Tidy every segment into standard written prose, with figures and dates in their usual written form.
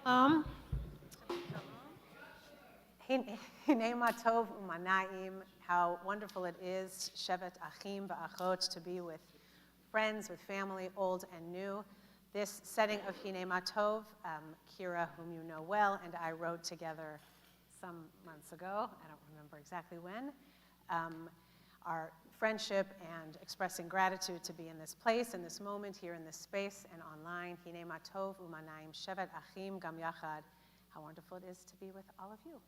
Um, Hinei Matov Umanaim, how wonderful it is, Shevet Achim V'Achot, to be with friends, with family, old and new. This setting of Hinei Matov, Kira, whom you know well, and I wrote together some months ago, I don't remember exactly when, our friendship and expressing gratitude to be in this place, in this moment, here in this space, and online. Hinei Matov Umanaim, Shevet Achim Gam Yachad. How wonderful it is to be with all of you.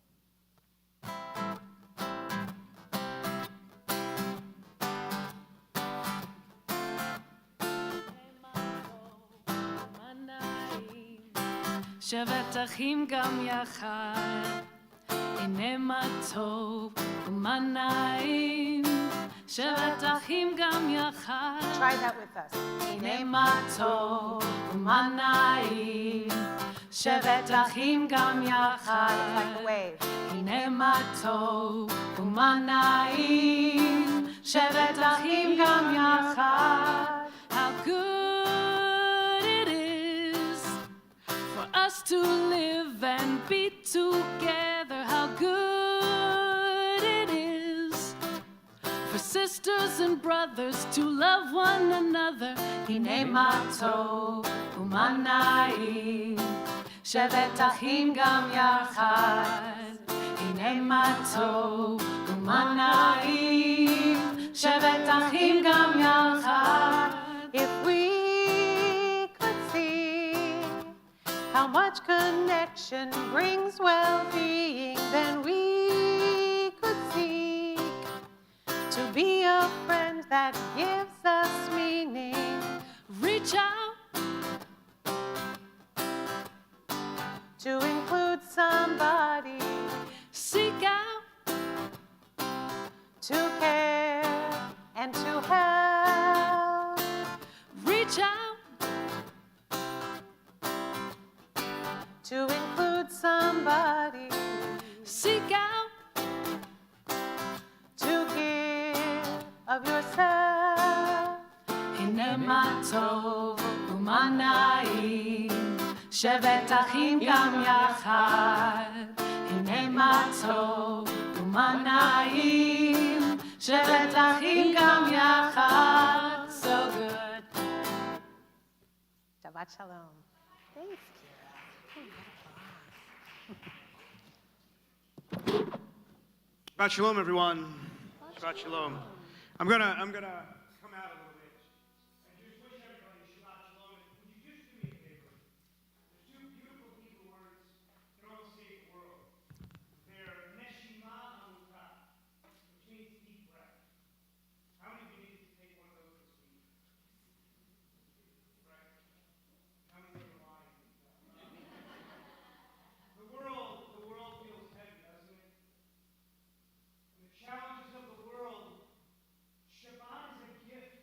שבת אחים גם יחד, הנה מה טוב ומה נעים. שבת אחים גם יחד, Try that with us. הנה מה טוב ומה נעים. שבת אחים גם יחד, Like a wave. הנה מה טוב ומה נעים. שבת אחים גם יחד. How good it is for us to live and be together. How good it is for sisters and brothers to love one another. הנה מה טוב ומה נעים. שבת אחים גם יחד. הנה מה טוב ומה נעים. שבת אחים גם יחד. If we could see how much connection brings well-being, then we could seek to be a friend that gives us meaning. Reach out To include somebody, seek out to care and to help. reach out To include somebody, seek out to give of yourself. הנה מה טוב ומה נעים. שבת אחים גם יחד. הנה מה טוב ומה נעים. שבת אחים גם יחד. So good. Shabbat shalom. Thanks, Kira. Shabbat shalom, everyone. Shabbat shalom. I'm gonna come out a little bit and just wish everybody Shabbat shalom. Would you just do me a favor? There's two beautiful Hebrew words that almost save the world. They're neshima amuka, which means deep breath. How many of you needed to take one of those this week? Right? How many are lying? The world feels heavy, doesn't it? And the challenges of the world, Shabbat is a gift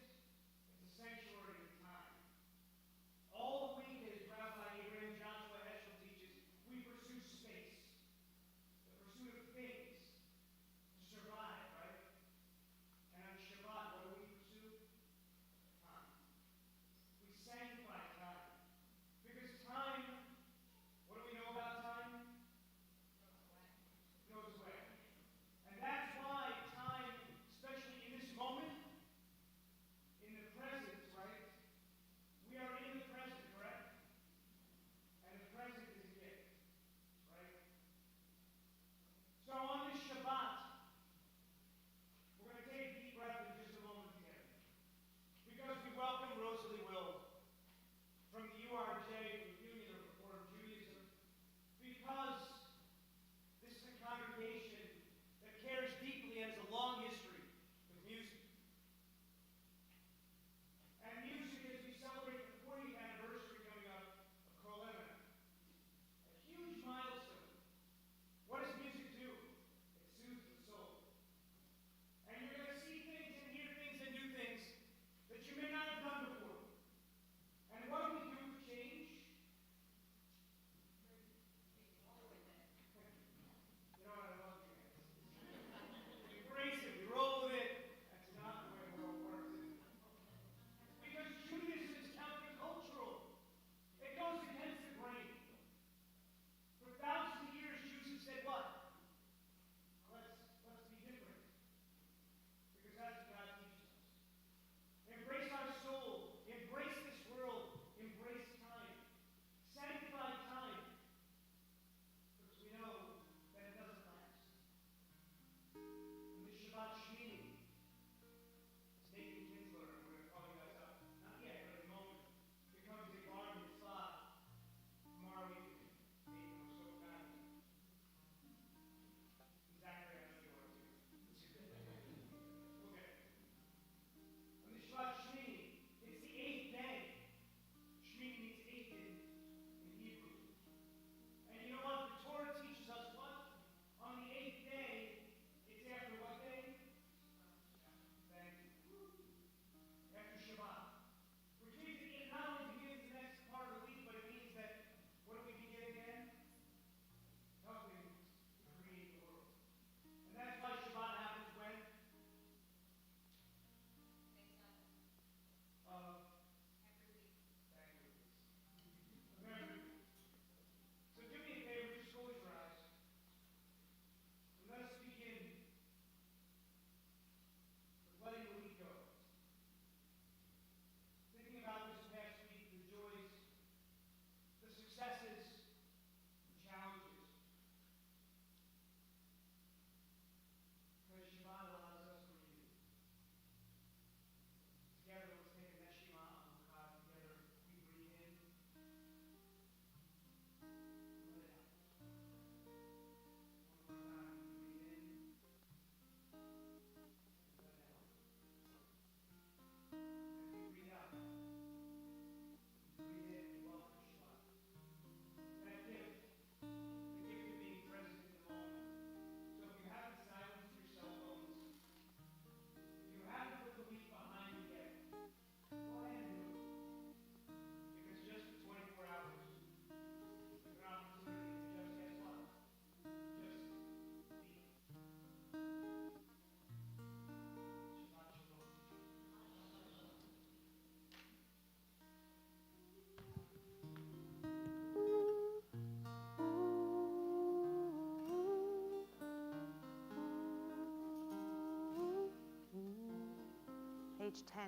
page 10.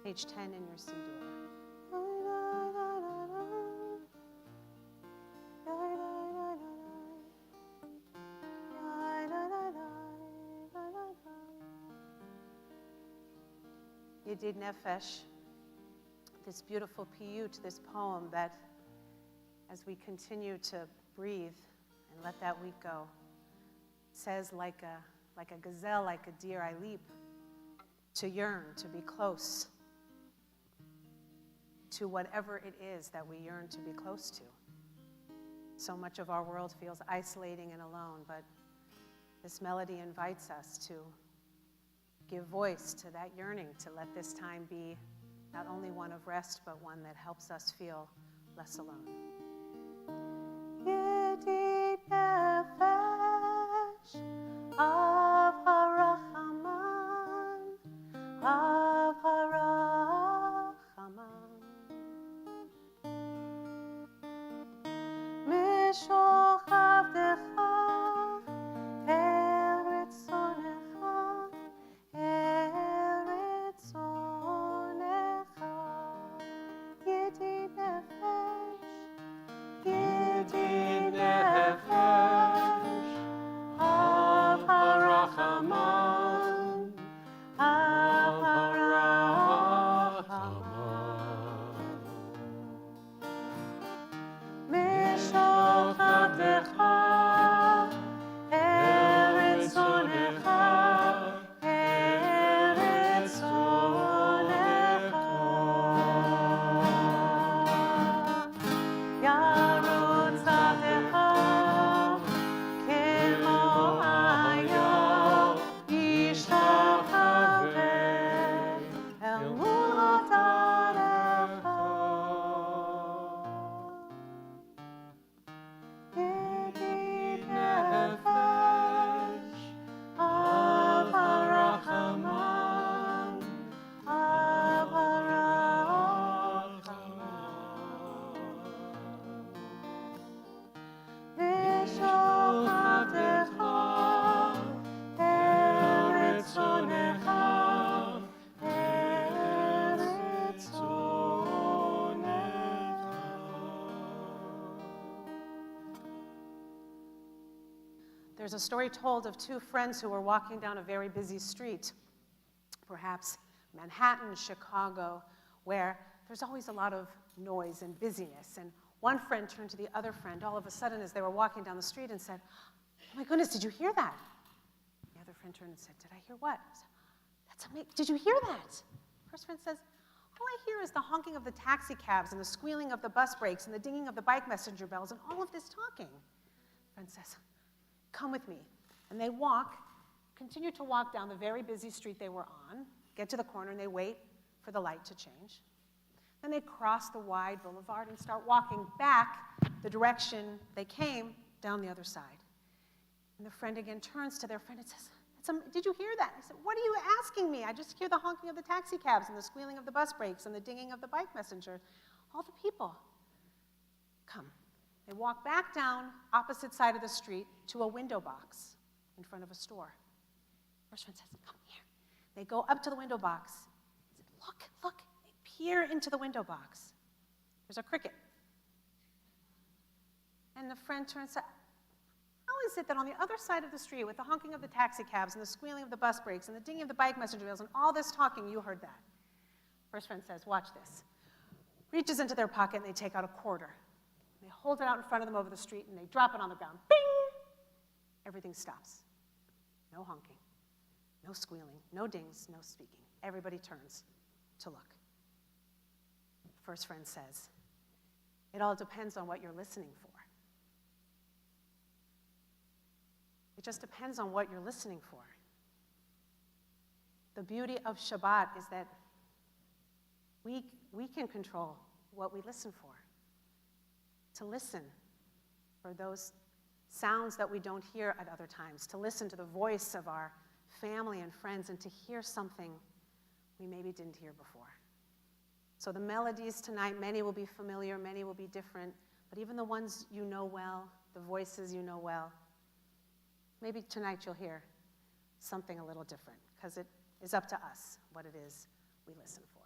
Page 10 in your Siddur. Yedid Nefesh, this beautiful piyut, this poem that as we continue to breathe and let that week go, says like a gazelle, like a deer, I leap to yearn, to be close to whatever it is that we yearn to be close to. So much of our world feels isolating and alone, but this melody invites us to give voice to that yearning, to let this time be not only one of rest, but one that helps us feel less alone. Yedid Nefesh of Harachaman, of Harachaman, Mishoch Avdecha, Eretz Zonecha, Eretz Zonecha, Yedid Nefesh, Yedid Nefesh, of Harachaman, of Harachaman, Mishoch Avdecha, Eretz Zonecha, Eretz Zonecha, Yarutz Avdecha, Kemo Hayom, Yishachave, El Mul Otarecha. Yedid Nefesh of Harachaman, of Harachaman, Mishoch Avdecha, Eretz Zonecha, Eretz Zonecha. There's a story told of two friends who were walking down a very busy street, perhaps Manhattan, Chicago, where there's always a lot of noise and busyness. And one friend turned to the other friend all of a sudden as they were walking down the street and said, "Oh my goodness, did you hear that?" The other friend turned and said, "Did I hear what?" I said, "That's amazing. Did you hear that?" First friend says, "All I hear is the honking of the taxi cabs and the squealing of the bus brakes and the dinging of the bike messenger bells and all of this talking." Friend says, "Come with me." And they continue to walk down the very busy street they were on, get to the corner, and they wait for the light to change. Then they cross the wide boulevard and start walking back the direction they came down the other side. And the friend again turns to their friend and says, "Did you hear that?" I said, "What are you asking me? I just hear the honking of the taxi cabs and the squealing of the bus brakes and the dinging of the bike messenger. All the people." Come. They walk back down opposite side of the street to a window box in front of a store. First friend says, "Come here." They go up to the window box. They say, "Look, look." They peer into the window box. There's a cricket. And the friend turns and says, "How is it that on the other side of the street, with the honking of the taxi cabs and the squealing of the bus brakes and the dinging of the bike messenger bells and all this talking, you heard that?" First friend says, "Watch this." Reaches into their pocket and they take out a quarter. They hold it out in front of them over the street and they drop it on the ground. Bing! Everything stops. No honking, no squealing, no dings, no speaking. Everybody turns to look. First friend says, "It all depends on what you're listening for." It just depends on what you're listening for. The beauty of Shabbat is that we can control what we listen for. To listen for those sounds that we don't hear at other times, to listen to the voice of our family and friends, and to hear something we maybe didn't hear before. So the melodies tonight, many will be familiar, many will be different, but even the ones you know well, the voices you know well, maybe tonight you'll hear something a little different, because it is up to us what it is we listen for.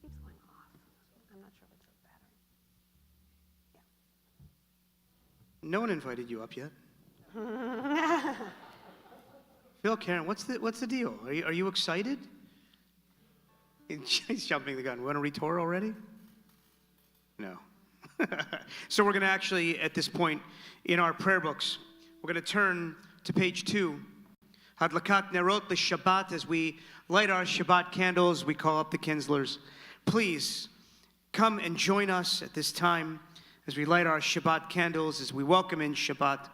Keeps going off. I'm not sure if it's a battery. Yeah. No one invited you up yet. Phil, Karen, what's the deal? Are you excited? He's jumping the gun. We want to retour already? No. So we're going to actually, at this point in our prayer books, we're going to turn to page 2. Hadlakat Nerot Shabbat, as we light our Shabbat candles, we call up the Kinslers. Please come and join us at this time as we light our Shabbat candles, as we welcome in Shabbat.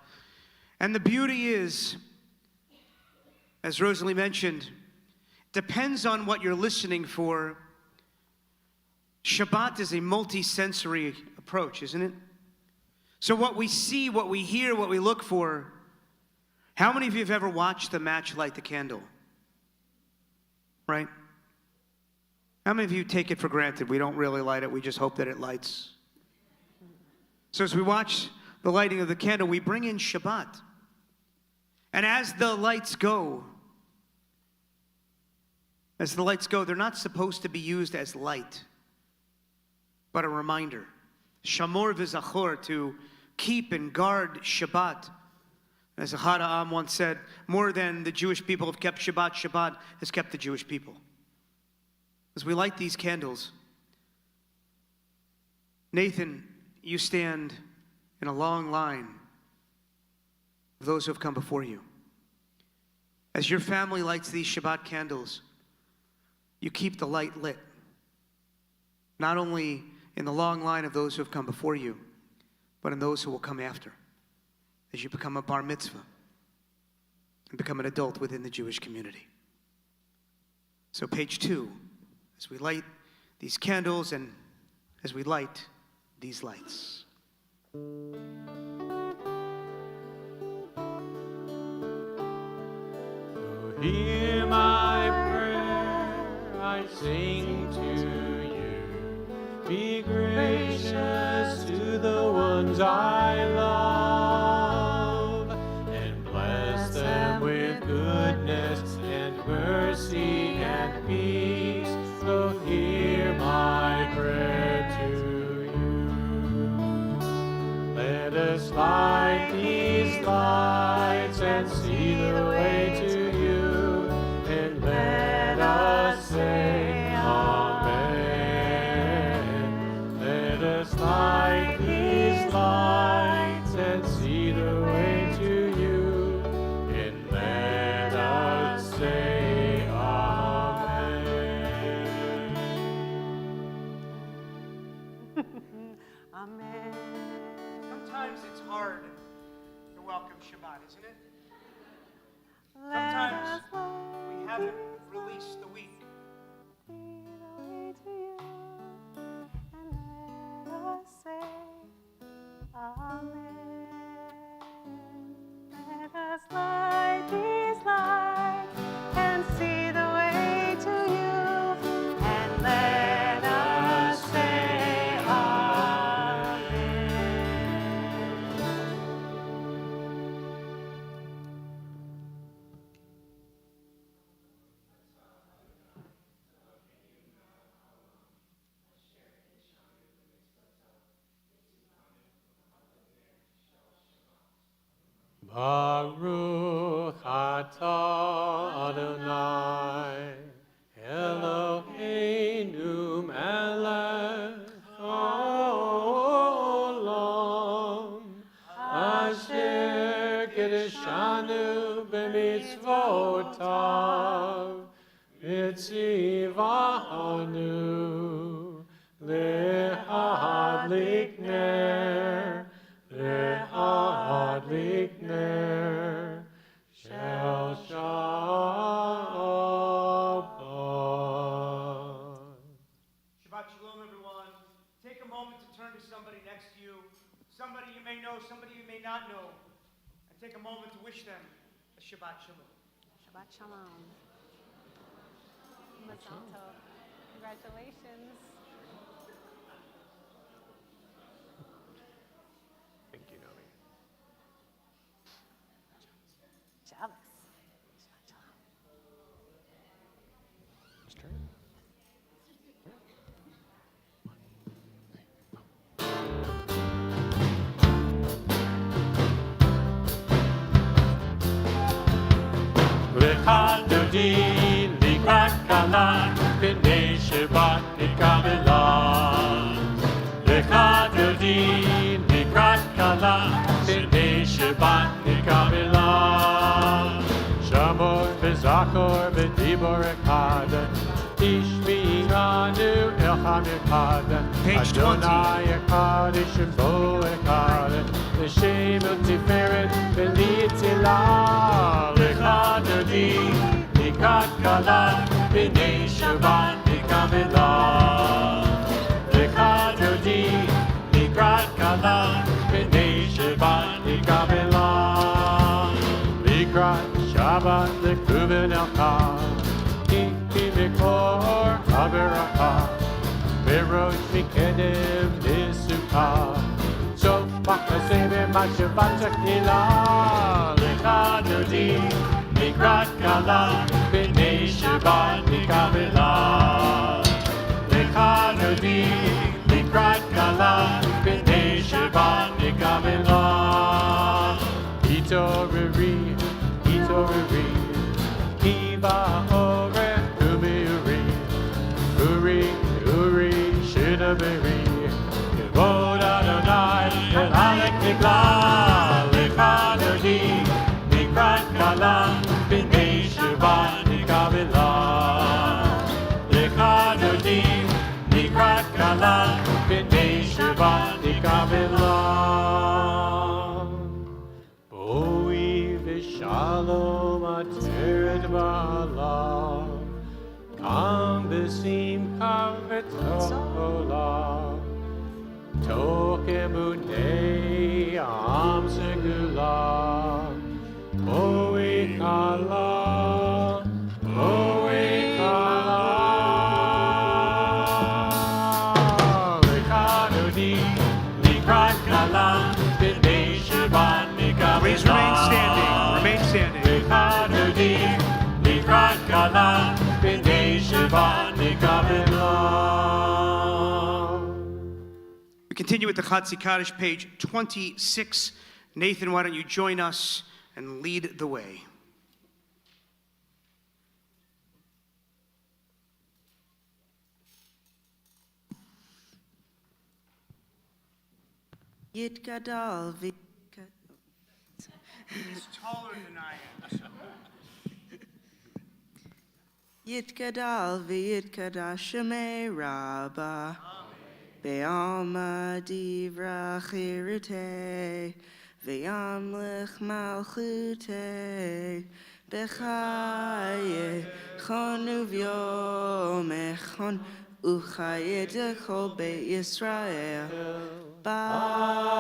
And the beauty is, as Rosalie mentioned, depends on what you're listening for. Shabbat is a multi-sensory approach, isn't it? So what we see, what we hear, what we look for. How many of you have ever watched the match light the candle? Right? How many of you take it for granted? We don't really light it, we just hope that it lights. So as we watch the lighting of the candle, we bring in Shabbat. And as the lights go, they're not supposed to be used as light, but a reminder. Shamor v'zachor, to keep and guard Shabbat. As Ahad Ha'am once said, more than the Jewish people have kept Shabbat, Shabbat has kept the Jewish people. As we light these candles, Nathan, you stand in a long line of those who have come before you. As your family lights these Shabbat candles, you keep the light lit, not only in the long line of those who have come before you, but in those who will come after, as you become a bar mitzvah and become an adult within the Jewish community. So page 2, as we light these candles and as we light these lights. Hear my prayer, I sing to you. Be gracious to the ones I love, and bless them with goodness and mercy and peace. So hear my prayer to you. Let us light these lights and see the way to you, and let us say Amen. Let us light these lights and see the way to you, and let us say Amen. Amen. Sometimes it's hard to welcome Shabbat, isn't it? Let Sometimes us we haven't released the week. see the way to you, and let us say Amen. Let us light these lights and see the way to you, and let us say Amen. Baruch atah Adonai, Eloheinu melech haolam, asher kiddushanu b'mitzvotav, mitzivanu lehadlik ner, lehadlik ner shel Shabbat. Shabbat Shalom, everyone. Take a moment to turn to somebody next to you, somebody you may know, somebody you may not know, and take a moment to wish them a Shabbat Shalom. Shabbat Shalom. Mazal Tov. Congratulations. Lecha Dodi Likrat Kala B'nei Shabbat Nikabela Lecha Dodi Likrat Kala B'nei Shabbat Nikabela Shamor V'Zachor V'Dibor Echad Ish V'Yiganu Elcham Echad Page 20. Adonai Echad Ishbo Echad L'Shem U'Tiferet V'Litzila Lecha Dodi Likrat Kala B'nei Shabbat Nikabela Lecha Dodi Likrat Kala B'nei Shabbat Nikabela Likrat Shabbat L'Kuben Elchad Ki Mikor Averacha Verosh Mikedem Nisukah Sof Machaseve Mashavat Zakila Lecha Dodi Likrat Kala B'nei Shabbat Nikabela Lecha Dodi Likrat Kala B'nei Shabbat Nikabela Itoriri Kiva Ore Umi Uri Shidabiri Yevod Adonai El Halek Nigla Lecha Dodi Likrat Kala B'nei Shabbat Nikabela Lecha Dodi Likrat Kala B'nei Shabbat Nikabela Boi V'Shalom Ateret Ba'alav Kam B'Sim Kam V'Tola Toch Emunei Am Segula Boi Kala Boi Kala Lecha Dodi Likrat Kala B'nei Shabbat Nikabela Please remain standing. Remain standing. Lecha Dodi Likrat Kala B'nei Shabbat Nikabela We continue with the Chatzi Kaddish, page 26. Nathan, why don't you join us and lead the way? Yitgadal He's taller than I am. Yitgadal v'yitkadash Shemei Rabbah Be'alma divra chirute Ve'yamlich malchute Bechaye chonu v'yomechon Uchayet kol Beit Yisrael Bagala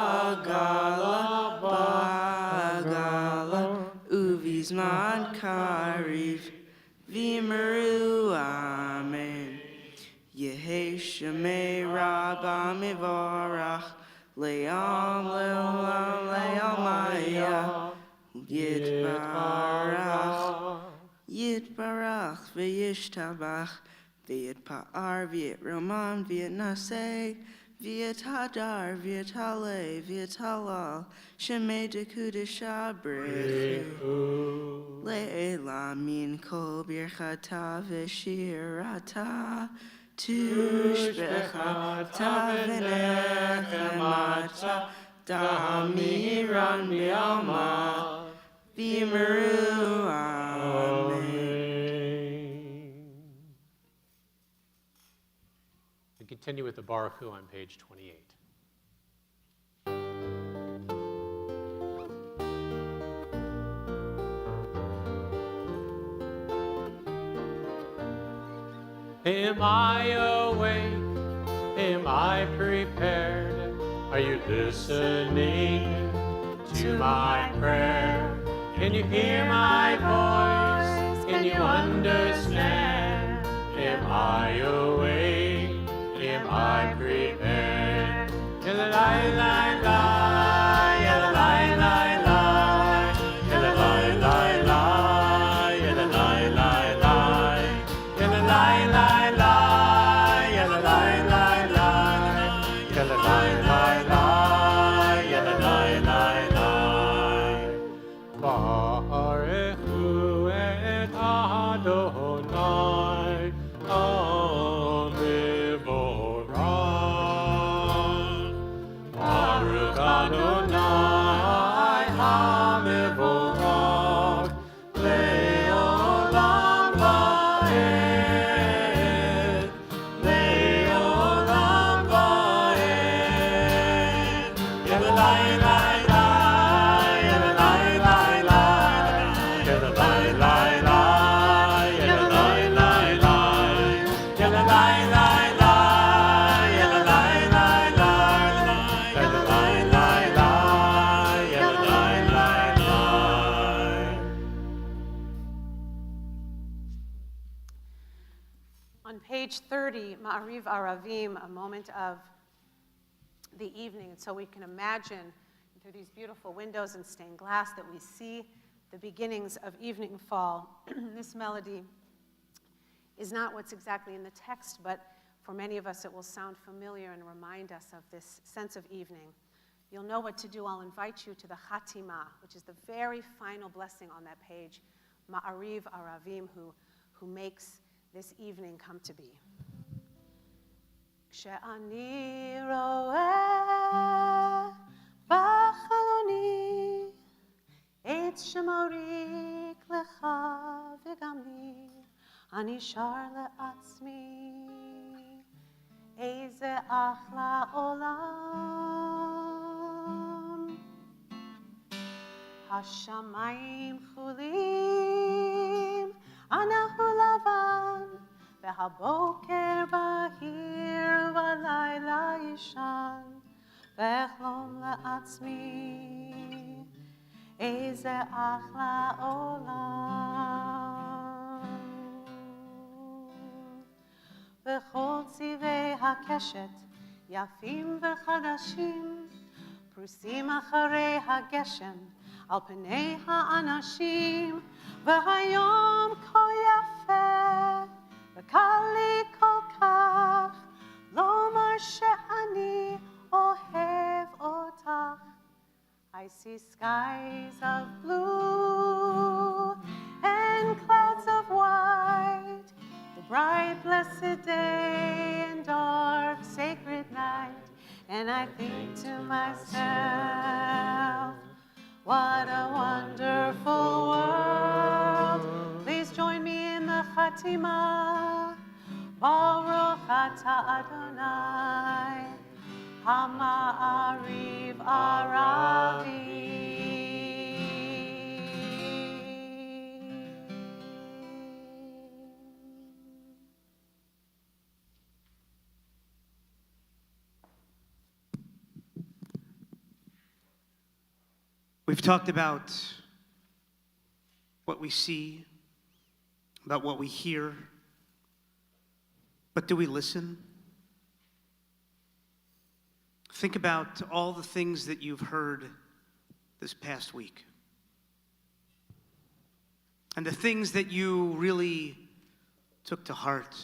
Uvizman Kariv Vimeru Amen Yehi Shemei Rabbah Mivorach Le'am Le'olam Le'amaya Yitbarach V'yishtabach V'yitpa'ar V'yitroman V'yitnaseh V'yithadar V'yitale V'yitalal Shemei Dekudesha Brechu Le'ela min kol birchata v'shirata Tushbechata v'nechemata Da'amiran bi'alma V'yimeru Amen. We continue with the Baruch Hu on page 28. Am I awake? Am I prepared? Are you listening to my prayer? Can you hear my voice? Can you understand? Am I awake? Am I prepared? Baruch hu et On page 30, Ma'ariv Aravim, a moment of the evening. And so we can imagine through these beautiful windows and stained glass that we see the beginnings of evening fall. This melody is not what's exactly in the text, but for many of us it will sound familiar and remind us of this sense of evening. You'll know what to do. I'll invite you to the Chatima, which is the very final blessing on that page, Ma'ariv Aravim, who makes this evening come to be. כשאני רואה בחלוני עץ שמוריק לך וגם לי, אני שר לעצמי איזה אחלה עולם. השמיים כחולים, אנחנו לבן, והבוקר בהיר והלילה ישן, ואחלום לעצמי איזה אחלה עולם. וכל צבעי הקשת יפים וחדשים, פרוסים אחרי הגשם על פני האנשים, והיום כה יפה וקל לי כל כך לומר שאני אוהב אותך. I see skies of blue and clouds of white, the bright blessed day and dark sacred night, and I think to myself, what a wonderful world. Please join me in the Chatima. Baruch atah Adonai, HaMa'ariv Aravim. We've talked about what we see, about what we hear, but do we listen? Think about all the things that you've heard this past week, and the things that you really took to heart.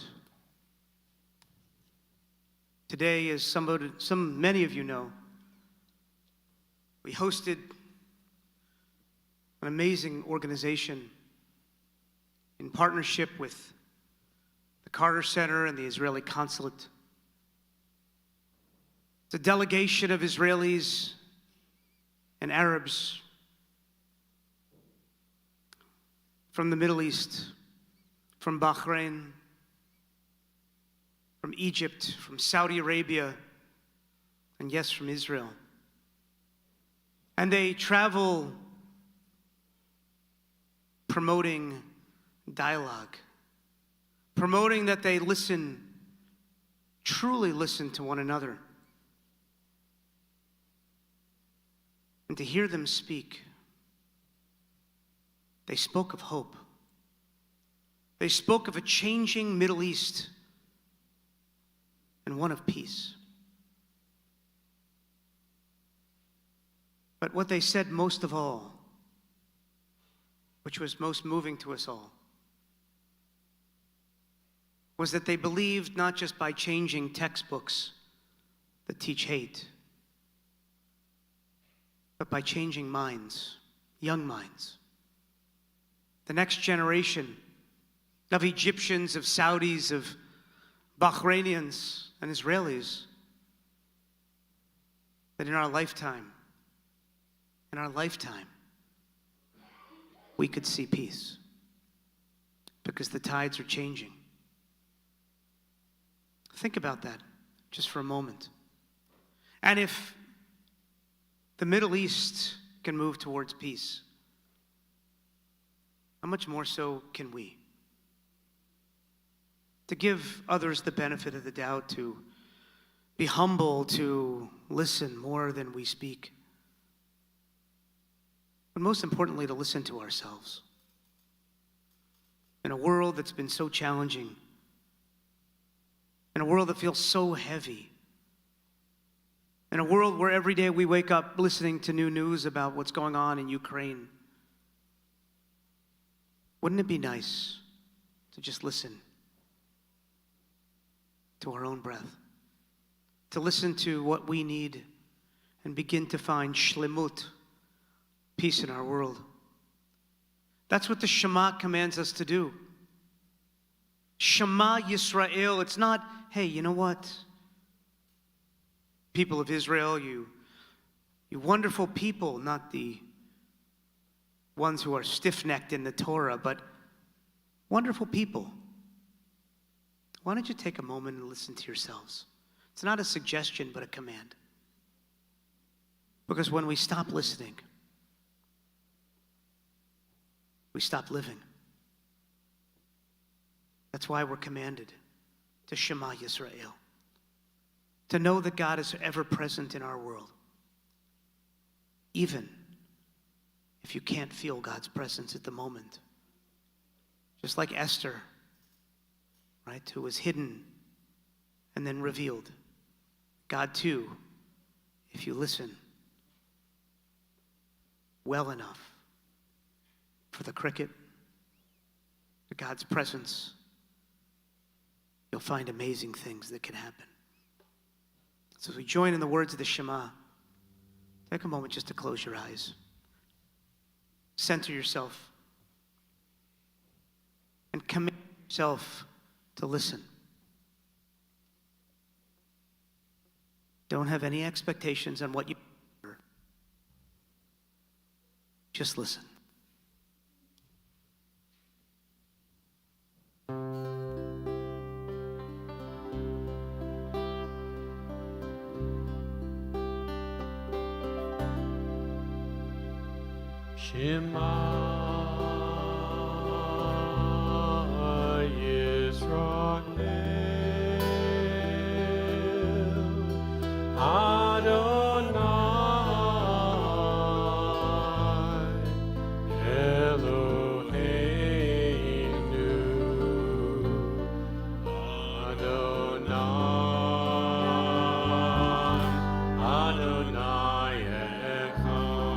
Today, as many of you know, we hosted an amazing organization in partnership with the Carter Center and the Israeli Consulate. It's a delegation of Israelis and Arabs from the Middle East, from Bahrain, from Egypt, from Saudi Arabia, and yes, from Israel. And they travel promoting dialogue, promoting that they listen, truly listen to one another. And to hear them speak, they spoke of hope. They spoke of a changing Middle East and one of peace. But what they said most of all, which was most moving to us all, was that they believed not just by changing textbooks that teach hate, but by changing minds, young minds. The next generation of Egyptians, of Saudis, of Bahrainians and Israelis, that in our lifetime, we could see peace, because the tides are changing. Think about that just for a moment. And if the Middle East can move towards peace, how much more so can we? To give others the benefit of the doubt, to be humble, to listen more than we speak. But most importantly, to listen to ourselves. In a world that's been so challenging, in a world that feels so heavy, in a world where every day we wake up listening to new news about what's going on in Ukraine, wouldn't it be nice to just listen to our own breath, to listen to what we need and begin to find shlemut, peace in our world? That's what the Shema commands us to do. Shema Yisrael. It's not, hey, you know what? People of Israel, you wonderful people, not the ones who are stiff-necked in the Torah, but wonderful people. Why don't you take a moment and listen to yourselves? It's not a suggestion, but a command. Because when we stop listening, we stop living. That's why we're commanded to Shema Yisrael, to know that God is ever present in our world, even if you can't feel God's presence at the moment. Just like Esther, right, who was hidden and then revealed. God too, if you listen well enough for the cricket, to God's presence, you'll find amazing things that can happen. So as we join in the words of the Shema, take a moment just to close your eyes. Center yourself and commit yourself to listen. Don't have any expectations on what you hear. Just listen. Shema Yisrael, Adonai Eloheinu, Adonai Echad.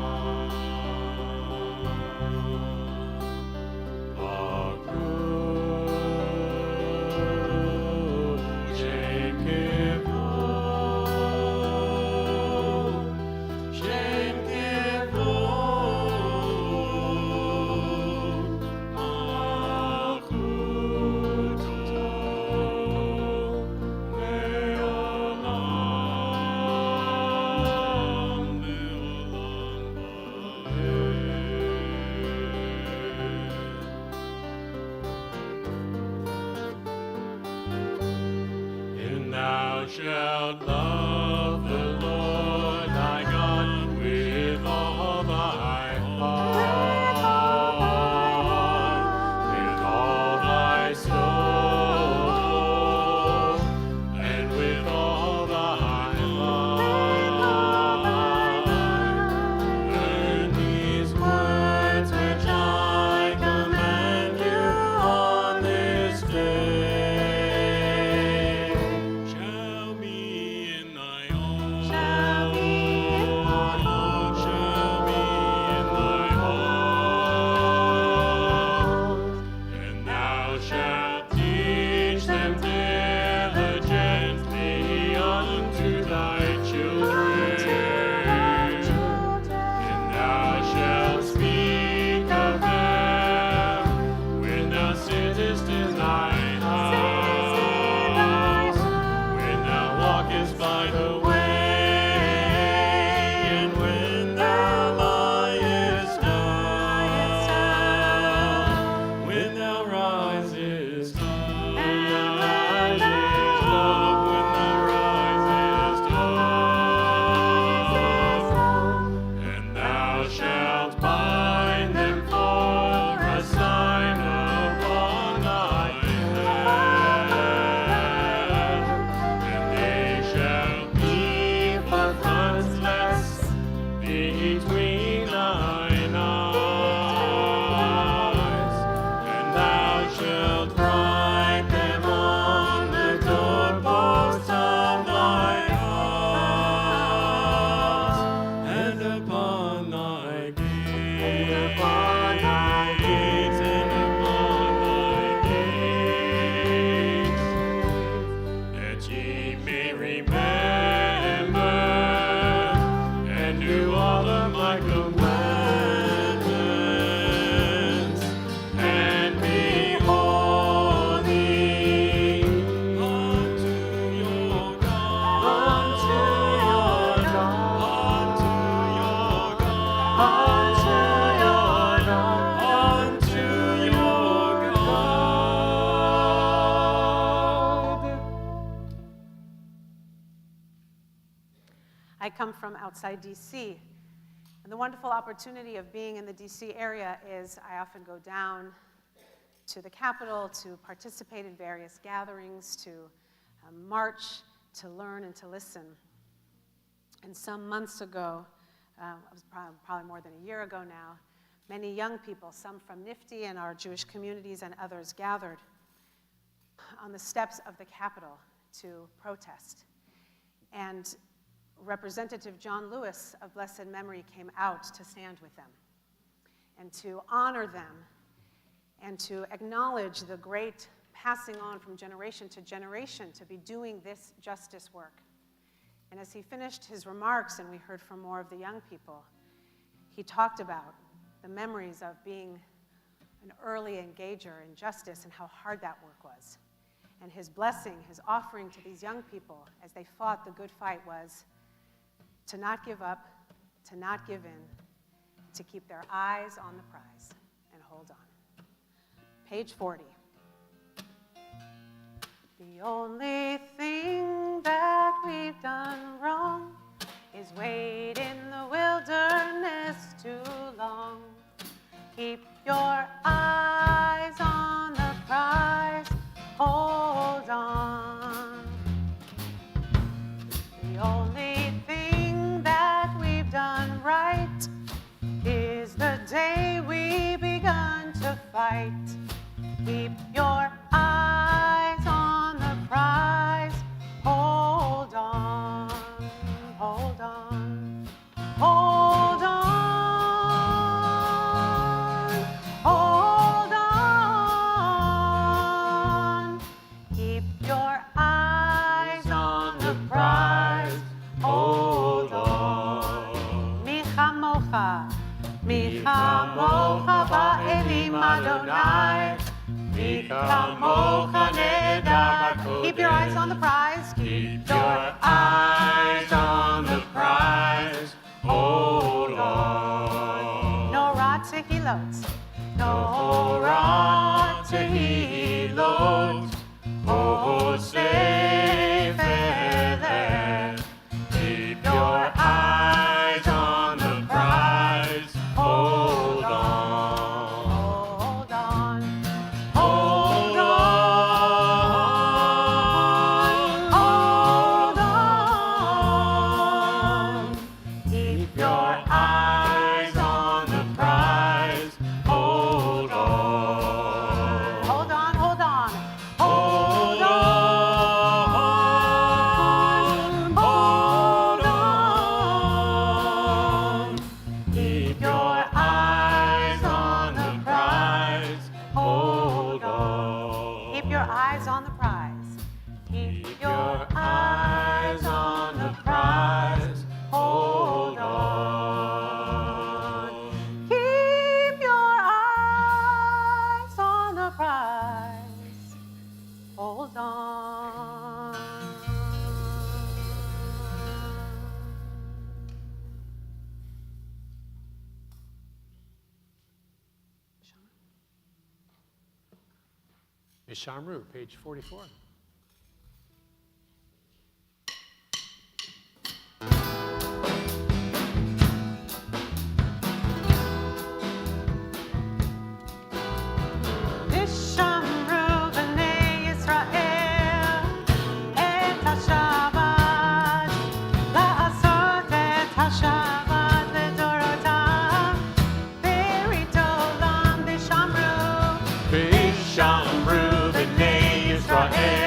And thou shalt love the Lord thy God with all thy heart, with all thy soul, and with all thy might. Learn these words which I command you on this day. Shall be in I come from outside DC, and the wonderful opportunity of being in the DC area is I often go down to the Capitol to participate in various gatherings, to march, to learn, and to listen. And some months ago, it was probably more than a year ago now, many young people, some from NIFTY and our Jewish communities and others, gathered on the steps of the Capitol to protest. And Representative John Lewis of blessed memory came out to stand with them and to honor them and to acknowledge the great passing on from generation to generation to be doing this justice work. And as he finished his remarks and we heard from more of the young people, he talked about the memories of being an early engager in justice and how hard that work was. And his blessing, his offering to these young people as they fought the good fight was to not give up, to not give in, to keep their eyes on the prize and hold on. Page 40. The only thing that we've done wrong is wait in the wilderness too long. Keep your eyes on the prize, hold on. The only thing that we've done right is the day we begun to fight. Keep your eyes on the prize, hold on, hold on, hold on, hold on. Keep your eyes on the prize, hold on. Mi chamocha, mi chamocha ba'elim Adonai. Keep your eyes on the prize. Keep your eyes on the prize. Hold on. No rot to hilot. No rot to hilot. Oh, say feather. Keep your eyes on the prize. Hold on. Hold on. Hold on, hold on. Keep your eyes on the prize. Hold on. Hold on, hold on. Hold on. Hold on. Keep your eyes on the prize. Hold on. Keep your eyes on the prize. Keep your eyes on the prize. Hold on. Keep your eyes on the prize. Hold on. Mishamru, page 44. Vishamru b'nei Yisrael et haShabbat la'asot et haShabbat ledorotav berit olam vishamru Mishamru, b'nei Yisrael.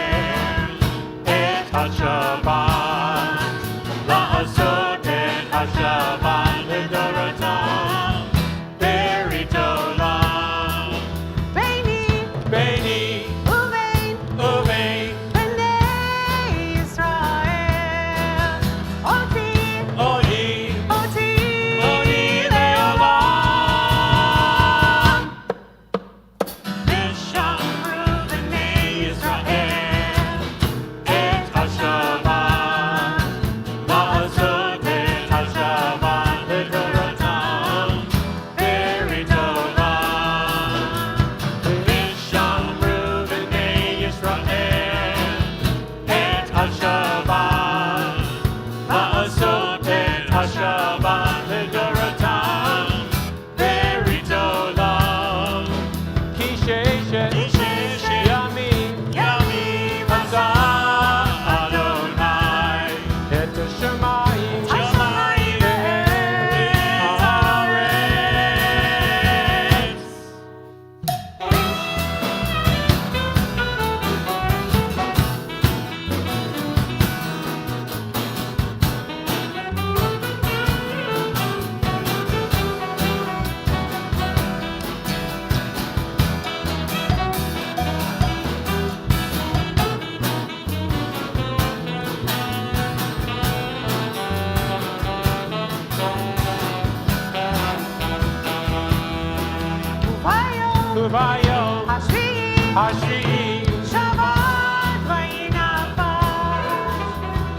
השביעי, Shabbat vayinafash.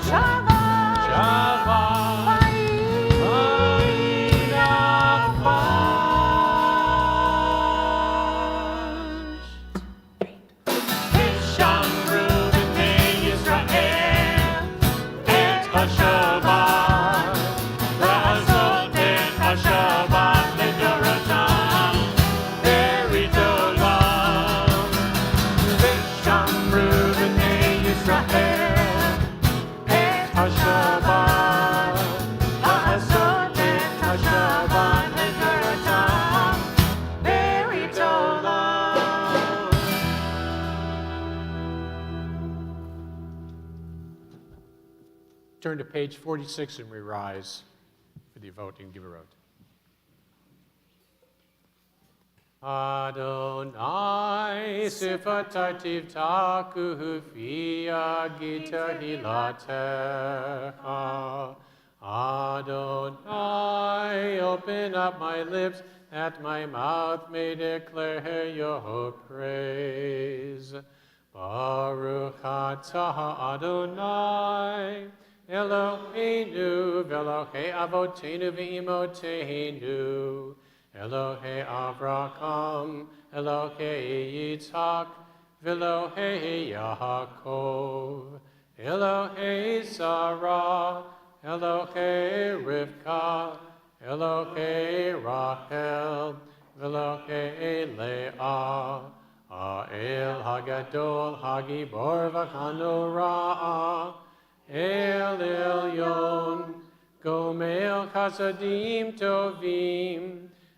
Shabbat שבת וינפש. ושמרו בני ישראל את השבת, לעשות את השבת לדורותם ברית עולם. ושמרו בני ישראל את השבת, לעשות את השבת לדורותם ברית עולם. Turn to page 46 and we rise for the voting Giverot. Adonai sifatartiv taku fia gita hilatecha. Adonai, open up my lips, that my mouth may declare your praise. Baruch atah Adonai, Eloheinu, v'Elohei avotenu v'imotenu, Elohei Avraham, Elohei Yitzhak, v'Elohei Yaakov, Elohei Sarah, Elohei Rivka, Elohei Rachel, v'Elohei Leah, Ha'el Hagadol, Hagibor v'Hanurah, El Elyon, Gomel Chasadim Tovim,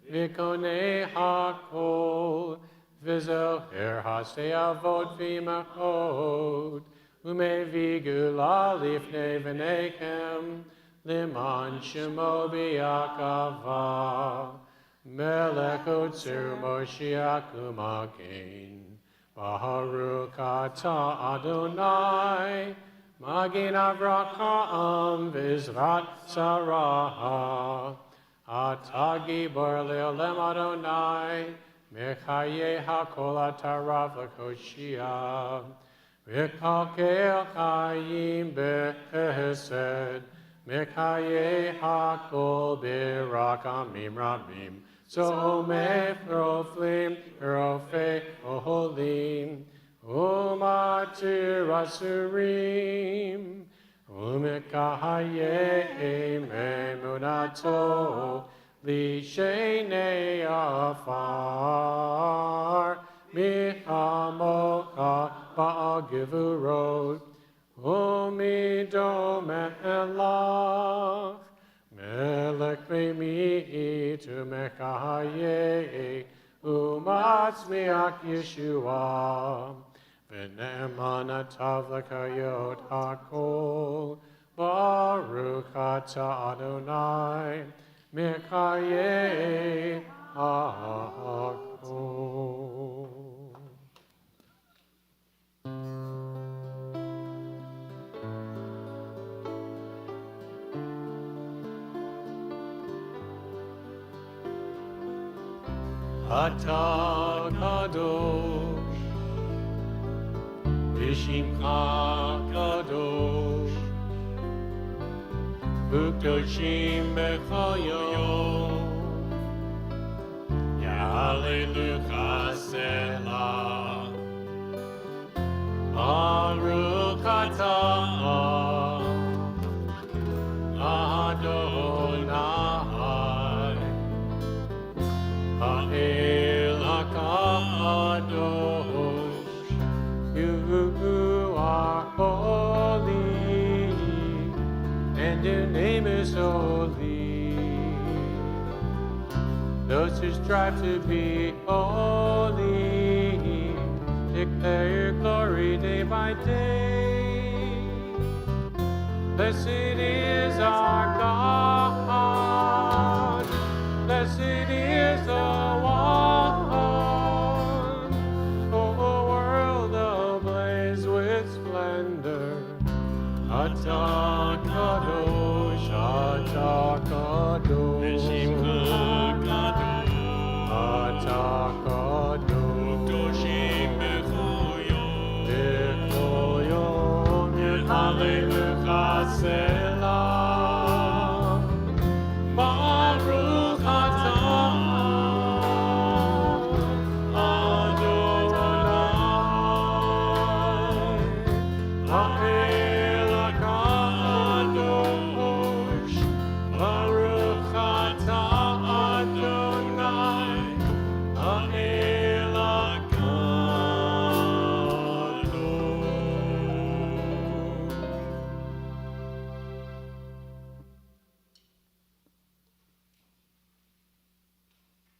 V'konei Hakol, V'zoher Hasei Avot V'imachot, Umevi Gula Lifnei V'nechem, Liman Shemo B'yakava, Melech Otzer Moshiach U'magen, Baruch atah Adonai, Magin Avraham v'Izrat Sarah, Atah Gibor le'olem Adonai, Mechaye hakol atarav l'koshia, V'kalkel chayim b'chesed, Mechaye hakol b'rakamim rabim, Tzomeh proflim rofei oholim, Umatir asurim, umekahayim emunato, lishenei afar, mihamocha ba'agivurot, umidomelach, melech b'mi'it umekahayim, umatzmiach Yeshua. V'ne'emanatav l'kayot hakol, Baruch atah Adonai, Mekayeh hakol. Atah kadosh, V'shimcha kadosh, U'kadoshim b'chol yom, Ya'alelucha selah, Baruch atah Adonai, Ha'el HaKadosh, You are holy, and Your name is holy. Those who strive to be holy, declare Your glory day by day. Blessed is our God, blessed is the one, O world ablaze with splendor. Atah kadosh, atah kadosh, atah kadosh,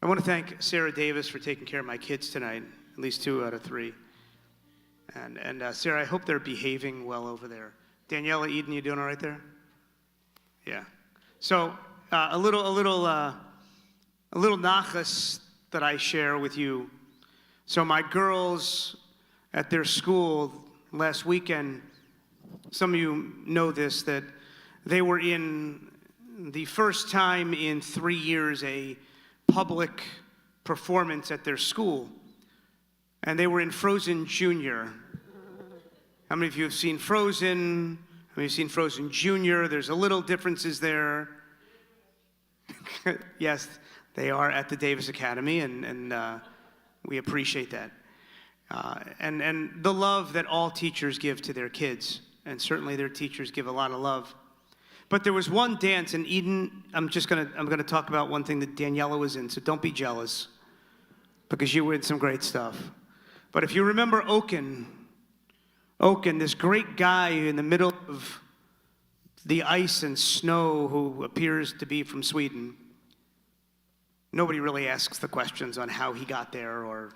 I want to thank Sarah Davis for taking care of my kids tonight, at least 2 out of 3. And Sarah, I hope they're behaving well over there. Daniela, Eden, you doing all right there? Yeah. So a little nachas that I share with you. So my girls at their school last weekend, some of you know this, that they were in the first time in 3 years a public performance at their school. And they were in Frozen Junior. How many of you have seen Frozen? How many have seen Frozen Junior? There's a little differences there. Yes, they are at the Davis Academy, and we appreciate that. And the love that all teachers give to their kids, and certainly their teachers give a lot of love. But there was one dance, and Eden, I'm gonna talk about one thing that Daniela was in, so don't be jealous, because you were in some great stuff. But if you remember Oaken, this great guy in the middle of the ice and snow who appears to be from Sweden, nobody really asks the questions on how he got there,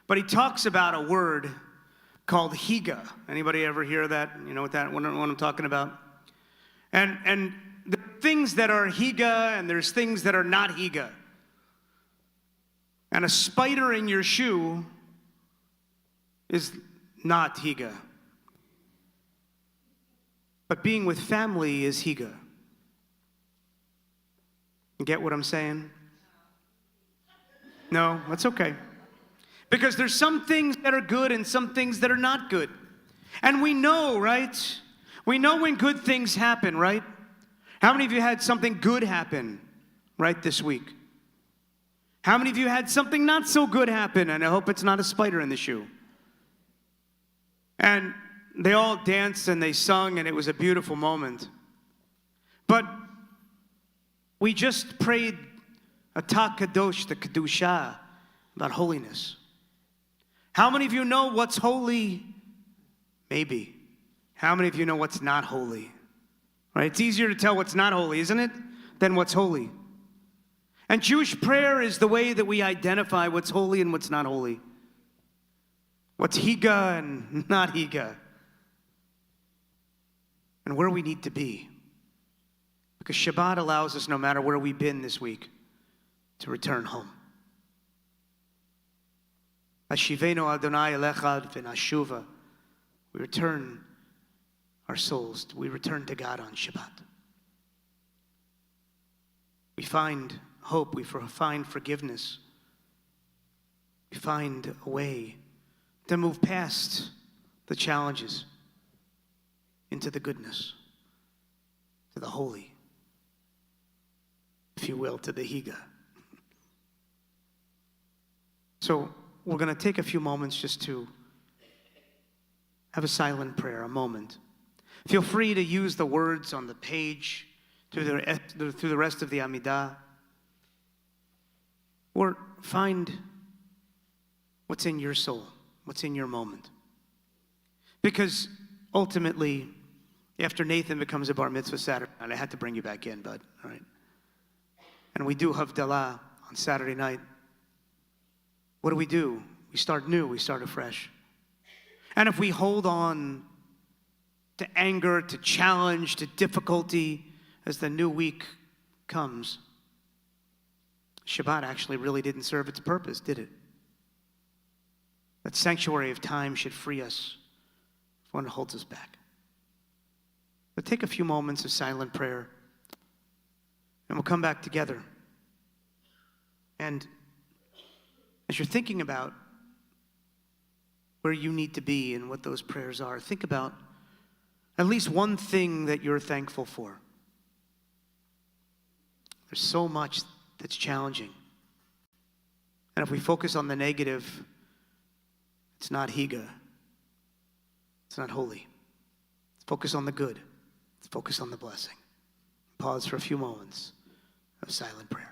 but he talks about a word called higa. Anybody ever hear that? You know what I'm talking about? And there are things that are higa, and there's things that are not higa. And a spider in your shoe is not higa. But being with family is higa. You get what I'm saying? No, that's okay. Because there's some things that are good and some things that are not good. And we know, right? We know when good things happen, right? How many of you had something good happen, right, this week? How many of you had something not so good happen? And I hope it's not a spider in the shoe. And they all danced and they sung, and it was a beautiful moment. But we just prayed a Kadosh, the Kedusha, about holiness. How many of you know what's holy? Maybe. How many of you know what's not holy? Right? It's easier to tell what's not holy, isn't it, than what's holy. And Jewish prayer is the way that we identify what's holy and what's not holy. What's higa and not higa. And where we need to be. Because Shabbat allows us, no matter where we've been this week, to return home. Ashivenu Adonai Elecha v'nashuva. We return our souls. We return to God on Shabbat. We find hope. We find forgiveness. We find a way to move past the challenges into the goodness, to the holy, if you will, to the higa. So we're going to take a few moments just to have a silent prayer, a moment. Feel free to use the words on the page through the rest of the Amidah, or find what's in your soul, what's in your moment. Because ultimately, after Nathan becomes a bar mitzvah Saturday night, I had to bring you back in, bud, all right? And we do Havdalah on Saturday night. What do? We start new, we start afresh. And if we hold on to anger, to challenge, to difficulty as the new week comes, Shabbat actually really didn't serve its purpose, did it? That sanctuary of time should free us from what holds us back. But take a few moments of silent prayer, and we'll come back together. And as you're thinking about where you need to be and what those prayers are, think about at least one thing that you're thankful for. There's so much that's challenging. And if we focus on the negative, it's not higa. It's not holy. Let's focus on the good. Let's focus on the blessing. Pause for a few moments of silent prayer.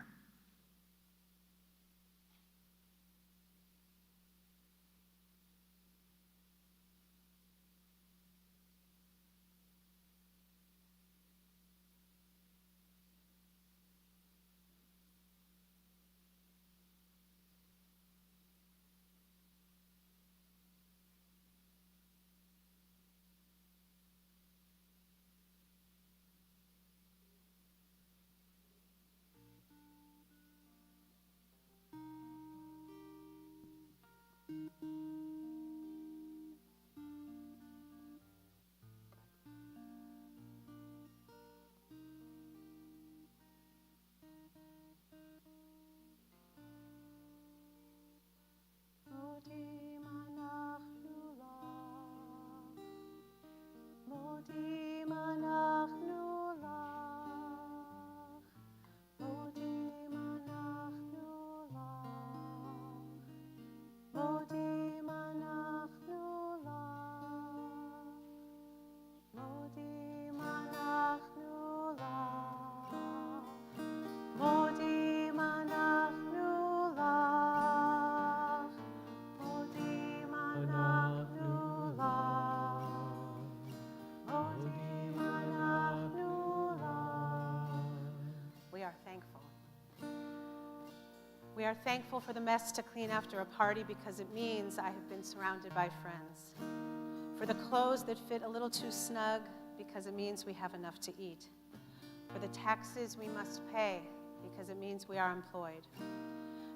We are thankful for the mess to clean after a party because it means I have been surrounded by friends. For the clothes that fit a little too snug because it means we have enough to eat. For the taxes we must pay because it means we are employed.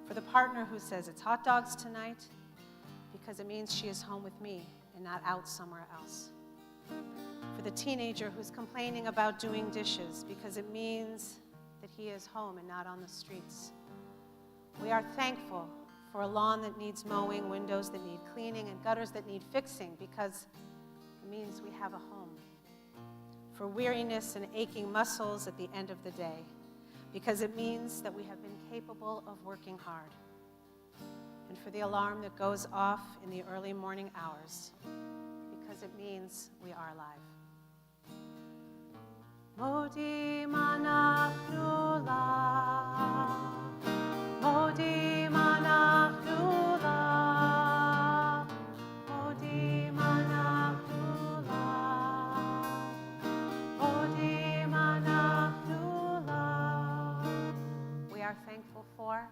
For the partner who says it's hot dogs tonight because it means she is home with me and not out somewhere else. For the teenager who's complaining about doing dishes because it means that he is home and not on the streets. We are thankful for a lawn that needs mowing, windows that need cleaning, and gutters that need fixing because it means we have a home. For weariness and aching muscles at the end of the day because it means that we have been capable of working hard. And for the alarm that goes off in the early morning hours because it means we are alive. Modim anachnu la, modim anachnu la, modim anachnu la, modim anachnu la. We are thankful for.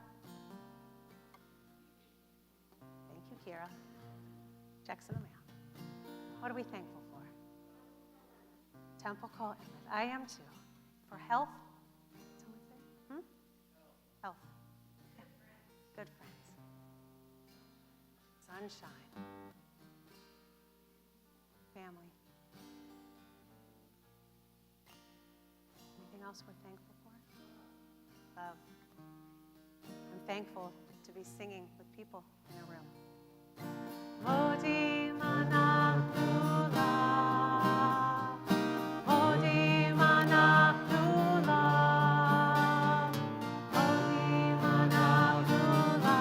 Thank you, Kira. Checks in the mail. What are we thankful for? Temple Kol Emeth. I am too. For health? Someone say? Health. Yeah. Good friends. Sunshine. Family. Anything else we're thankful for? Love. I'm thankful to be singing with people in a room. Modim anachnu la, modim anachnu la, modim anachnu la,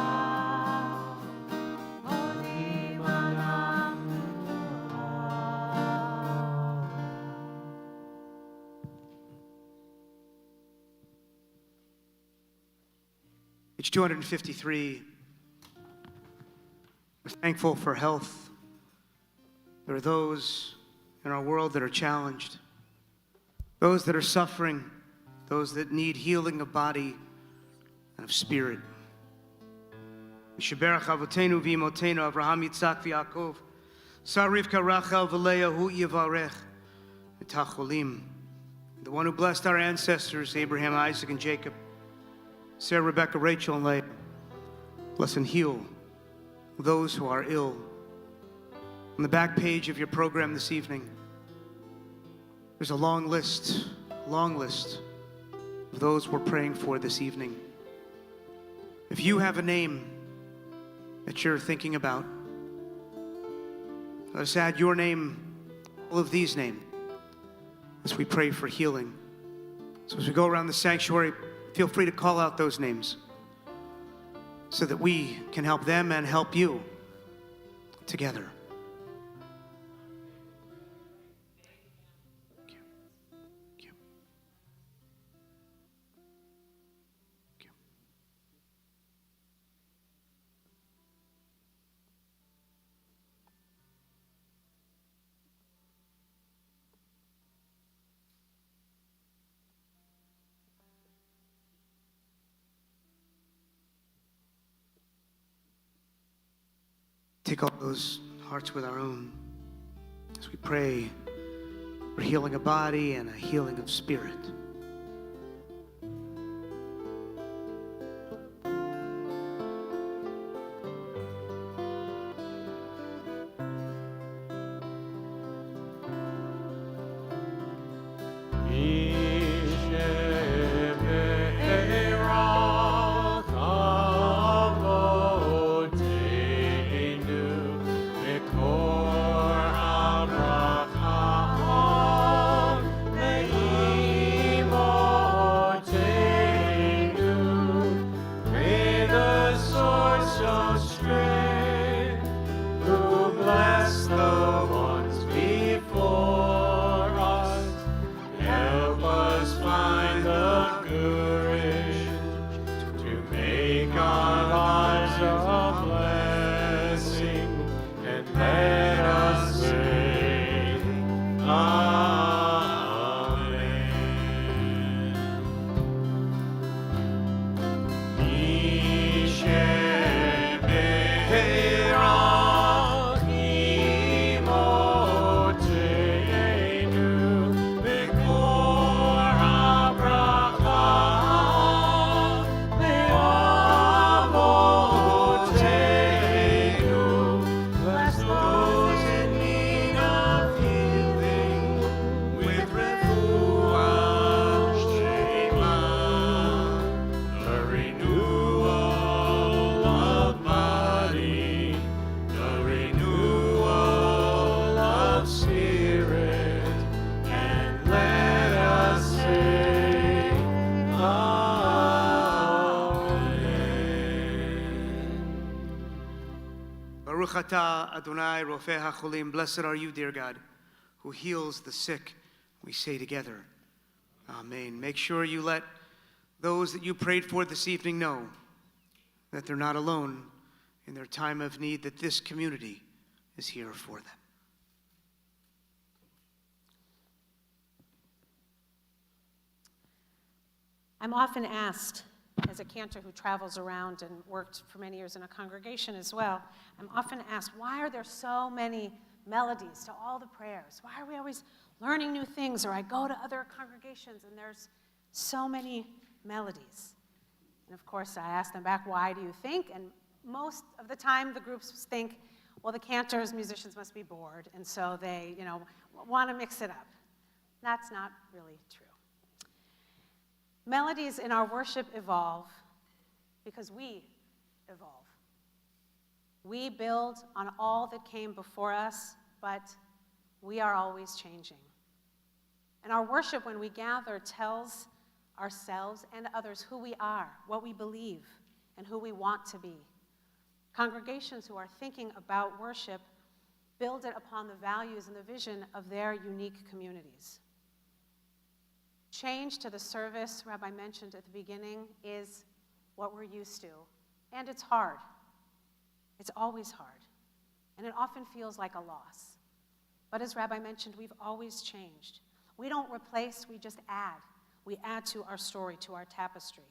modim anachnu la. Page 253. We're thankful for health. There are those in our world that are challenged, those that are suffering, those that need healing of body and of spirit. Mishaberach avotenu v'imotenu Avraham Yitzhak v'Yaakov Sarivka Rachel v'Leah hu yivarech v'tacholim. The one who blessed our ancestors, Abraham, Isaac, and Jacob, Sarah, Rebecca, Rachel, and Leah, bless and heal those who are ill. On the back page of your program this evening, there's a long list of those we're praying for this evening. If you have a name that you're thinking about, let us add your name, all of these names, as we pray for healing. So as we go around the sanctuary, feel free to call out those names so that we can help them and help you together. Thank you. Thank you. Thank you. Take all those hearts with our own as we pray for healing of body and a healing of spirit. Abraham, Baruch atah Adonai Rofeh HaCholim. Blessed are you, dear God, who heals the sick. We say together, Amen. Make sure you let those that you prayed for this evening know that they're not alone in their time of need, that this community is here for them. I'm often asked, as a cantor who travels around and worked for many years in a congregation as well, I'm often asked, why are there so many melodies to all the prayers? Why are we always learning new things? Or I go to other congregations and there's so many melodies. And of course, I ask them back, why do you think? And most of the time, the groups think, well, the cantors, musicians must be bored, and so they, want to mix it up. That's not really true. Melodies in our worship evolve because we evolve. We build on all that came before us, but we are always changing. And our worship, when we gather, tells ourselves and others who we are, what we believe, and who we want to be. Congregations who are thinking about worship build it upon the values and the vision of their unique communities. Change to the service, Rabbi mentioned at the beginning, is what we're used to, and it's hard. It's always hard, and it often feels like a loss. But as Rabbi mentioned, we've always changed. We don't replace, we just add. We add to our story, to our tapestry.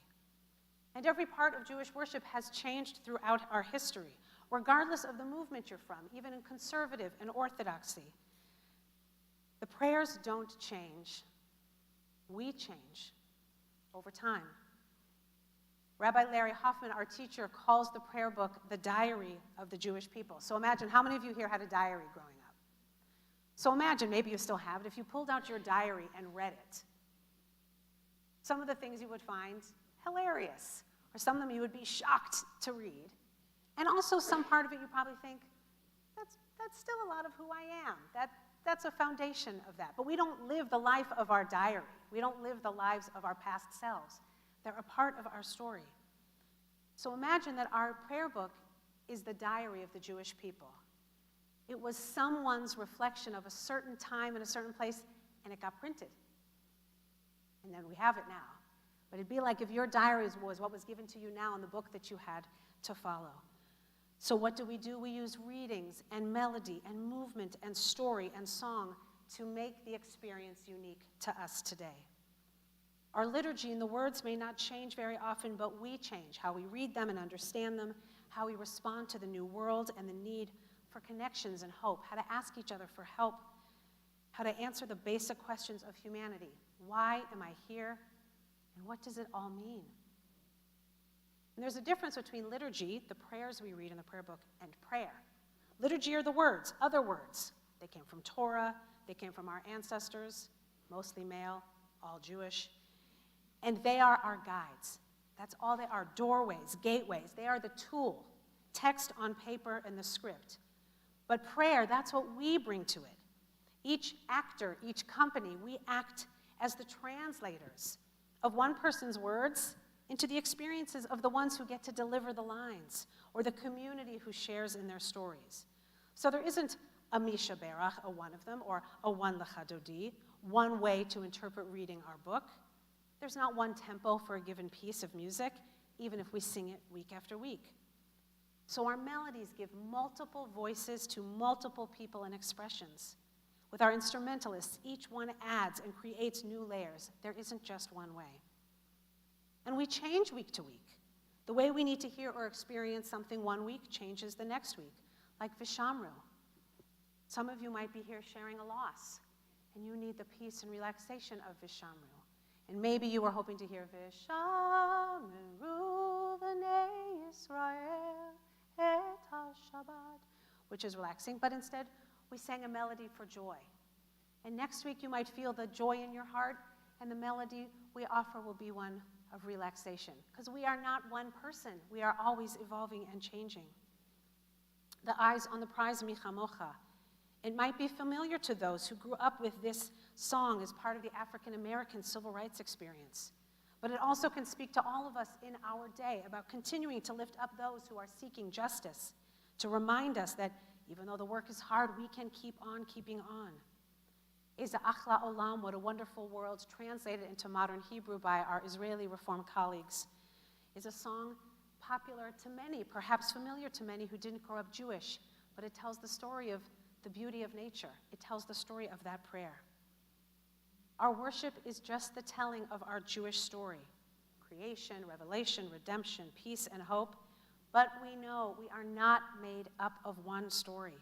And every part of Jewish worship has changed throughout our history, regardless of the movement you're from, even in conservative and orthodoxy. The prayers don't change. We change over time. Rabbi Larry Hoffman, our teacher, calls the prayer book the diary of the Jewish people. So imagine, how many of you here had a diary growing up? So imagine, maybe you still have it, if you pulled out your diary and read it. Some of the things you would find hilarious, or some of them you would be shocked to read. And also some part of it you probably think, that's still a lot of who I am. That's a foundation of that. But we don't live the life of our diary. We don't live the lives of our past selves. They're a part of our story. So imagine that our prayer book is the diary of the Jewish people. It was someone's reflection of a certain time in a certain place, and it got printed. And then we have it now. But it'd be like if your diary was what was given to you now in the book that you had to follow. So what do? We use readings and melody and movement and story and song to make the experience unique to us today. Our liturgy and the words may not change very often, but we change how we read them and understand them, how we respond to the new world and the need for connections and hope, how to ask each other for help, how to answer the basic questions of humanity. Why am I here? And what does it all mean? And there's a difference between liturgy, the prayers we read in the prayer book, and prayer. Liturgy are the words, other words. They came from Torah, they came from our ancestors, mostly male, all Jewish. And they are our guides. That's all they are, doorways, gateways. They are the tool, text on paper and the script. But prayer, that's what we bring to it. Each actor, each company, we act as the translators of one person's words into the experiences of the ones who get to deliver the lines, or the community who shares in their stories. So there isn't a Misha Berach, a one of them, or a one Lechadodi, one way to interpret reading our book. There's not one tempo for a given piece of music, even if we sing it week after week. So our melodies give multiple voices to multiple people and expressions. With our instrumentalists, each one adds and creates new layers. There isn't just one way. And we change week to week. The way we need to hear or experience something one week changes the next week, like Vishamru. Some of you might be here sharing a loss, and you need the peace and relaxation of Vishamru. And maybe you were hoping to hear Vishamru v'nei Yisrael et ha-Shabbat, which is relaxing, but instead we sang a melody for joy. And next week you might feel the joy in your heart, and the melody we offer will be one of relaxation, because we are not one person. We are always evolving and changing. The eyes on the prize, Michamocha. It might be familiar to those who grew up with this song as part of the African American civil rights experience. But it also can speak to all of us in our day about continuing to lift up those who are seeking justice, to remind us that even though the work is hard, we can keep on keeping on. Eza Achla Olam, what a wonderful world, translated into modern Hebrew by our Israeli Reform colleagues, is a song popular to many, perhaps familiar to many who didn't grow up Jewish, but it tells the story of the beauty of nature. It tells the story of that prayer. Our worship is just the telling of our Jewish story: creation, revelation, redemption, peace, and hope. But we know we are not made up of one story.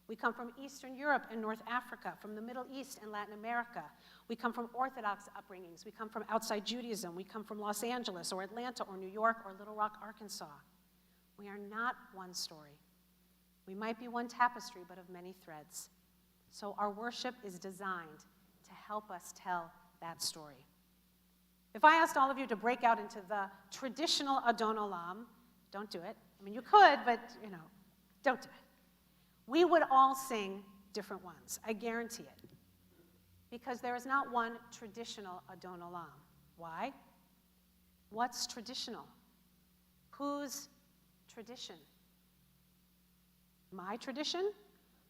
We come from Eastern Europe and North Africa, from the Middle East and Latin America. We come from Orthodox upbringings. We come from outside Judaism. We come from Los Angeles or Atlanta or New York or Little Rock, Arkansas. We are not one story. We might be one tapestry, but of many threads. So our worship is designed to help us tell that story. If I asked all of you to break out into the traditional Adon Olam, don't do it. I mean, you could, but, don't do it. We would all sing different ones. I guarantee it. Because there is not one traditional Adon Olam. Why? What's traditional? Whose tradition? My tradition?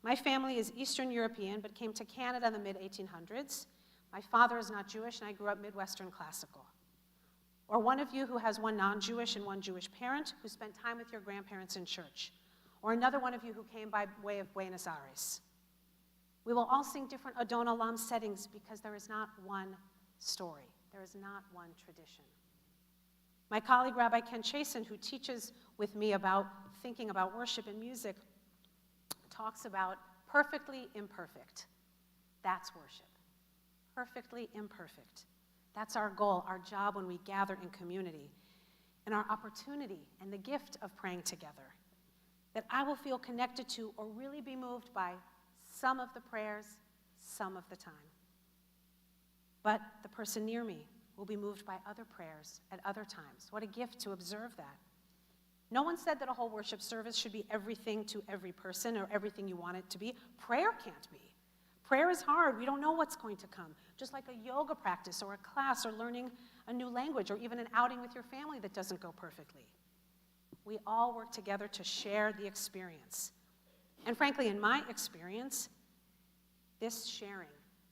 My family is Eastern European, but came to Canada in the mid-1800s. My father is not Jewish, and I grew up Midwestern classical. Or one of you who has one non-Jewish and one Jewish parent who spent time with your grandparents in church. Or another one of you who came by way of Buenos Aires. We will all sing different Adon Olam settings because there is not one story. There is not one tradition. My colleague, Rabbi Ken Chasen, who teaches with me about thinking about worship and music, talks about perfectly imperfect. That's worship. Perfectly imperfect. That's our goal, our job when we gather in community, and our opportunity and the gift of praying together. That I will feel connected to or really be moved by some of the prayers, some of the time. But the person near me will be moved by other prayers at other times. What a gift to observe that. No one said that a whole worship service should be everything to every person or everything you want it to be. Prayer can't be. Prayer is hard. We don't know what's going to come. Just like a yoga practice or a class or learning a new language or even an outing with your family that doesn't go perfectly. We all work together to share the experience. And frankly, in my experience, this sharing,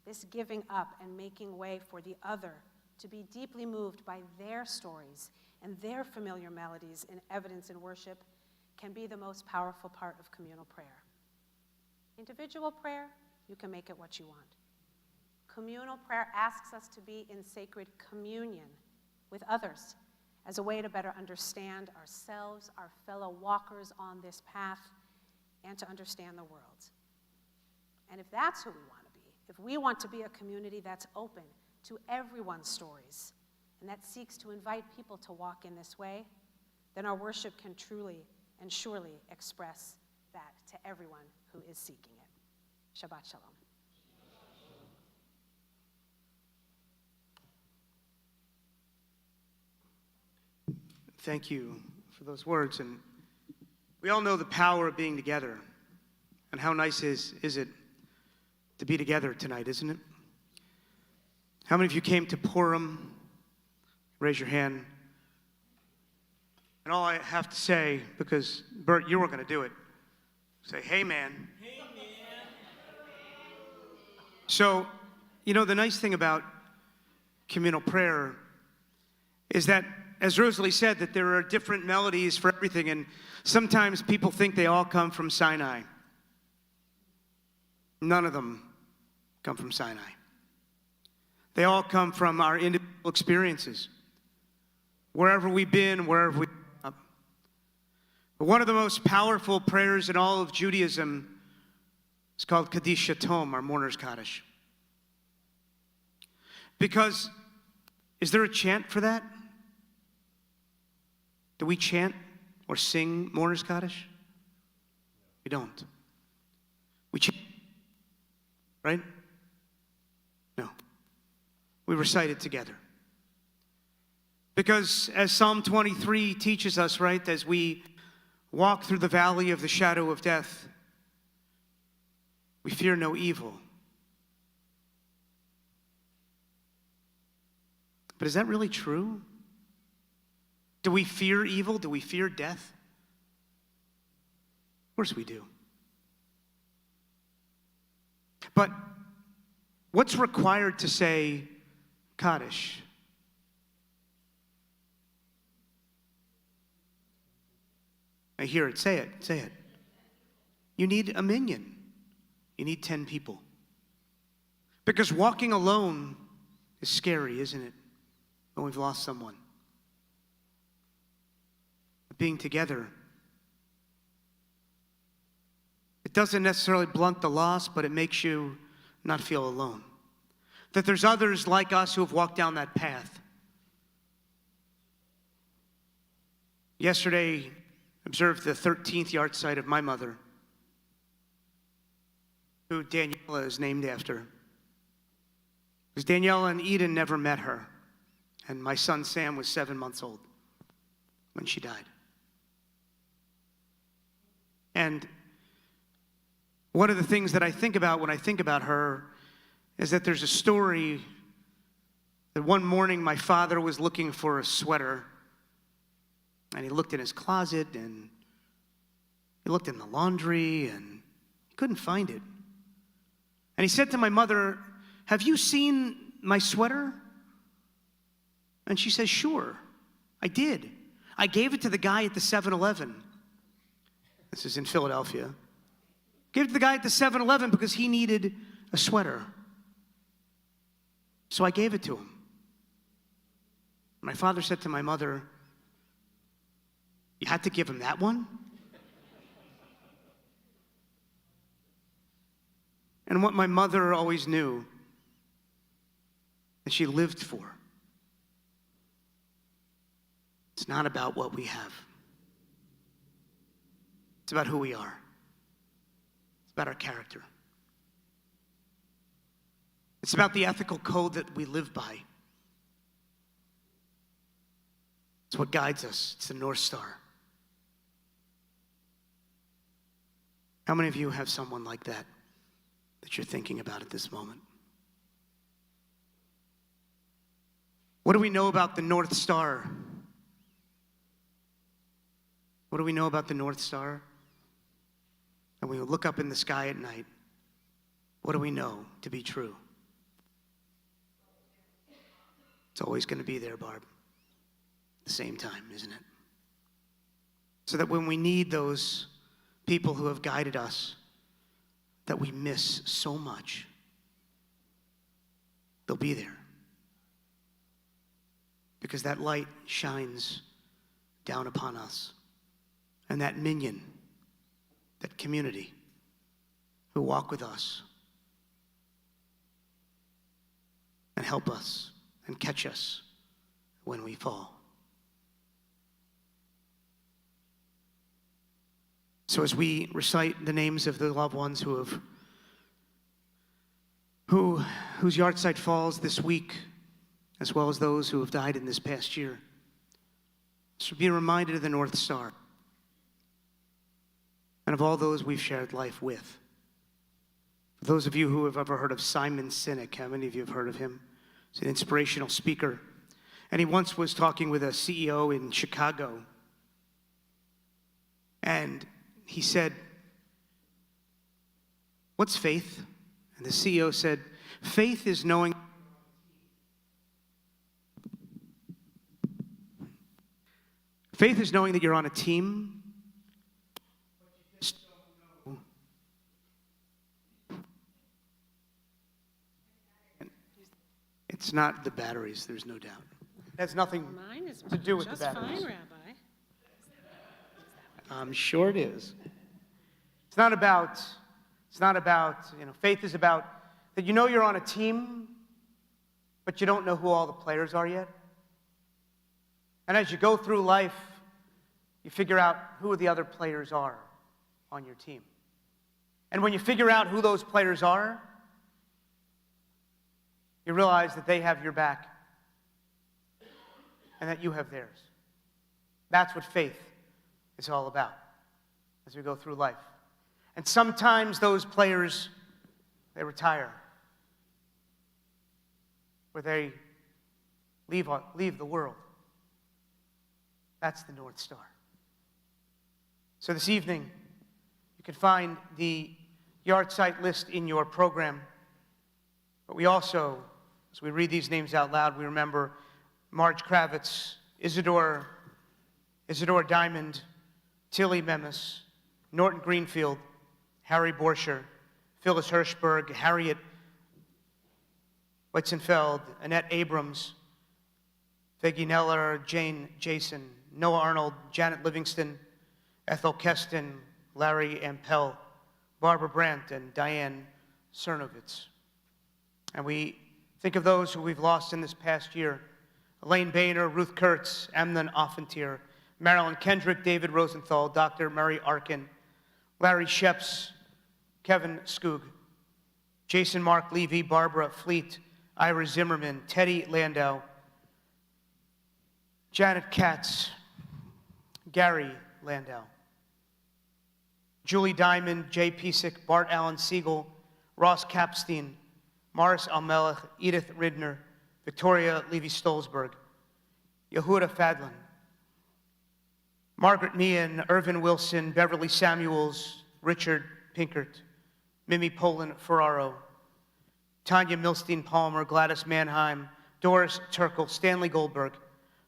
this giving up and making way for the other to be deeply moved by their stories and their familiar melodies and evidence in worship can be the most powerful part of communal prayer. Individual prayer, you can make it what you want. Communal prayer asks us to be in sacred communion with others as a way to better understand ourselves, our fellow walkers on this path, and to understand the world. And if that's who we want to be, if we want to be a community that's open to everyone's stories and that seeks to invite people to walk in this way, then our worship can truly and surely express that to everyone who is seeking it. Shabbat Shalom. Thank you for those words. And we all know the power of being together. And how nice is it to be together tonight, isn't it? How many of you came to Purim? Raise your hand. And all I have to say, because Bert, you weren't going to do it, say, hey, man. Hey, man. So, the nice thing about communal prayer is that, as Rosalie said, that there are different melodies for everything, and sometimes people think they all come from Sinai. None of them come from Sinai. They all come from our individual experiences, wherever we've been, wherever we've been up. But one of the most powerful prayers in all of Judaism is called Kaddish Yatom, our mourner's Kaddish. Because, is there a chant for that? Do we chant or sing mourner's Kaddish? We don't. We chant, right? No. We recite it together. Because as Psalm 23 teaches us, right, as we walk through the valley of the shadow of death, we fear no evil. But is that really true? Do we fear evil? Do we fear death? course we do. But what's required to say Kaddish? I hear it. Say it. Say it. You need a minyan. You need 10 people. Because walking alone is scary, isn't it? When we've lost someone. Being together, it doesn't necessarily blunt the loss, but it makes you not feel alone. That there's others like us who have walked down that path. Yesterday, observed the 13th yard site of my mother, who Daniela is named after. Because Daniela and Eden never met her. And my son Sam was 7 months old when she died. And one of the things that I think about when I think about her is that there's a story that one morning my father was looking for a sweater, and he looked in his closet, and he looked in the laundry, and he couldn't find it. And he said to my mother, "Have you seen my sweater?" And she says, "Sure, I did. I gave it to the guy at the 7-Eleven. This is in Philadelphia. Gave it to the guy at the 7-Eleven because he needed a sweater. So I gave it to him." My father said to my mother, "You had to give him that one?" And what my mother always knew, that she lived for, it's not about what we have. It's about who we are. It's about our character. It's about the ethical code that we live by. It's what guides us. It's the North Star. How many of you have someone like that you're thinking about at this moment? What do we know about the North Star? What do we know about the North Star? And we look up in the sky at night, what do we know to be true? It's always going to be there, Barb. At the same time, isn't it? So that when we need those people who have guided us, that we miss so much, they'll be there. Because that light shines down upon us. And that minyan, that community who walk with us and help us and catch us when we fall. So as we recite the names of the loved ones whose yard site falls this week, as well as those who have died in this past year, so be reminded of the North Star and of all those we've shared life with. For those of you who have ever heard of Simon Sinek, how many of you have heard of him? He's an inspirational speaker. And he once was talking with a CEO in Chicago. And he said, "What's faith?" And the CEO said, "Faith is knowing that you're on a team, it's not the batteries, there's no doubt. It has nothing Mine is to do with the just batteries. fine, Rabbi. I'm sure it is. It's not about, faith is about that you know you're on a team, but you don't know who all the players are yet. And as you go through life, you figure out who the other players are on your team. And when you figure out who those players are, you realize that they have your back and that you have theirs. That's what faith is all about as we go through life. And sometimes those players, they retire, or they leave the world. That's the North Star. So this evening, You can find the yard site list in your program. But we also, as we read these names out loud, we remember Marge Kravitz, Isidore Diamond, Tilly Memis, Norton Greenfield, Harry Borscher, Phyllis Hirschberg, Harriet Wetzenfeld, Annette Abrams, Veggie Neller, Jane Jason, Noah Arnold, Janet Livingston, Ethel Keston, Larry Ampel, Barbara Brandt, and Diane Cernovitz. And we think of those who we've lost in this past year: Elaine Boehner, Ruth Kurtz, Amnon Offentier, Marilyn Kendrick, David Rosenthal, Dr. Murray Arkin, Larry Sheps, Kevin Skoog, Jason Mark Levy, Barbara Fleet, Ira Zimmerman, Teddy Landau, Janet Katz, Gary Landau, Julie Diamond, Jay Piesick, Bart Allen Siegel, Ross Kapstein, Morris Almelech, Edith Ridner, Victoria Levy-Stolzberg, Yehuda Fadlin, Margaret Meehan, Irvin Wilson, Beverly Samuels, Richard Pinkert, Mimi Poland Ferraro, Tanya Milstein Palmer, Gladys Mannheim, Doris Turkle, Stanley Goldberg,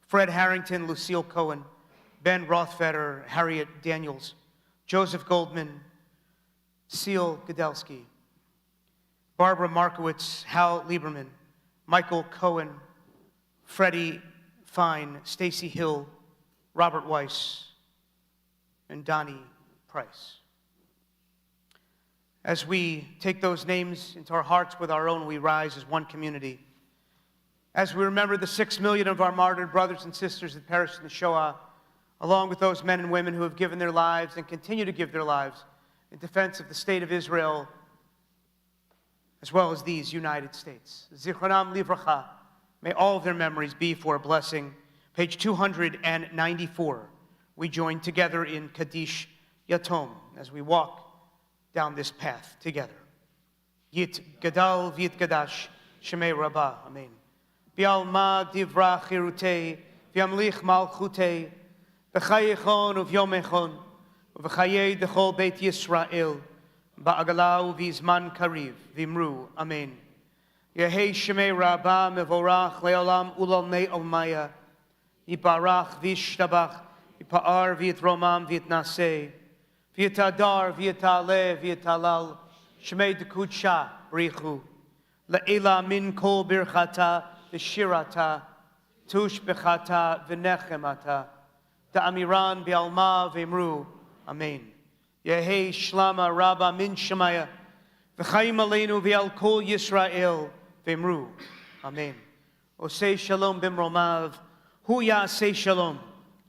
Fred Harrington, Lucille Cohen, Ben Rothfeder, Harriet Daniels, Joseph Goldman, Seal Godelski, Barbara Markowitz, Hal Lieberman, Michael Cohen, Freddie Fine, Stacy Hill, Robert Weiss, and Donnie Price. As we take those names into our hearts with our own, we rise as one community. As we remember the 6 million of our martyred brothers and sisters that perished in the Shoah, along with those men and women who have given their lives and continue to give their lives in defense of the state of Israel, as well as these United States. Zichronam livracha. May all of their memories be for a blessing. Page 294. We join together in Kaddish Yatom as we walk down this path together. Yit Gadal Vit Gadash Shemei Rabbah. Amen. Bialma Divra Chirutei Viamlich Malchutei B'chayechon Uvyomechon Uv'chayei Dechol Beit Yisrael Ba'agala Uvizman Kariv Vimru. Amen. Yehei Shemei Rabbah Mevorach Leolam Ulalnei Olmaya Yiparach Vishtabach Yipar Vitromam Vitnaseh Vietadar, Vietale, Vietalal, Shmei Dekudsha, Richu, La'ela min kol birchata, V'shirata, Tush bechata, V'nechemata, Da'amiran bi'alma v'imru, Amen. Yehei shlama rabba min shemaya, V'chaim aleinu v'al kol Yisrael, v'imru, Amen. Osei shalom bimromav, Hu ya'asei shalom,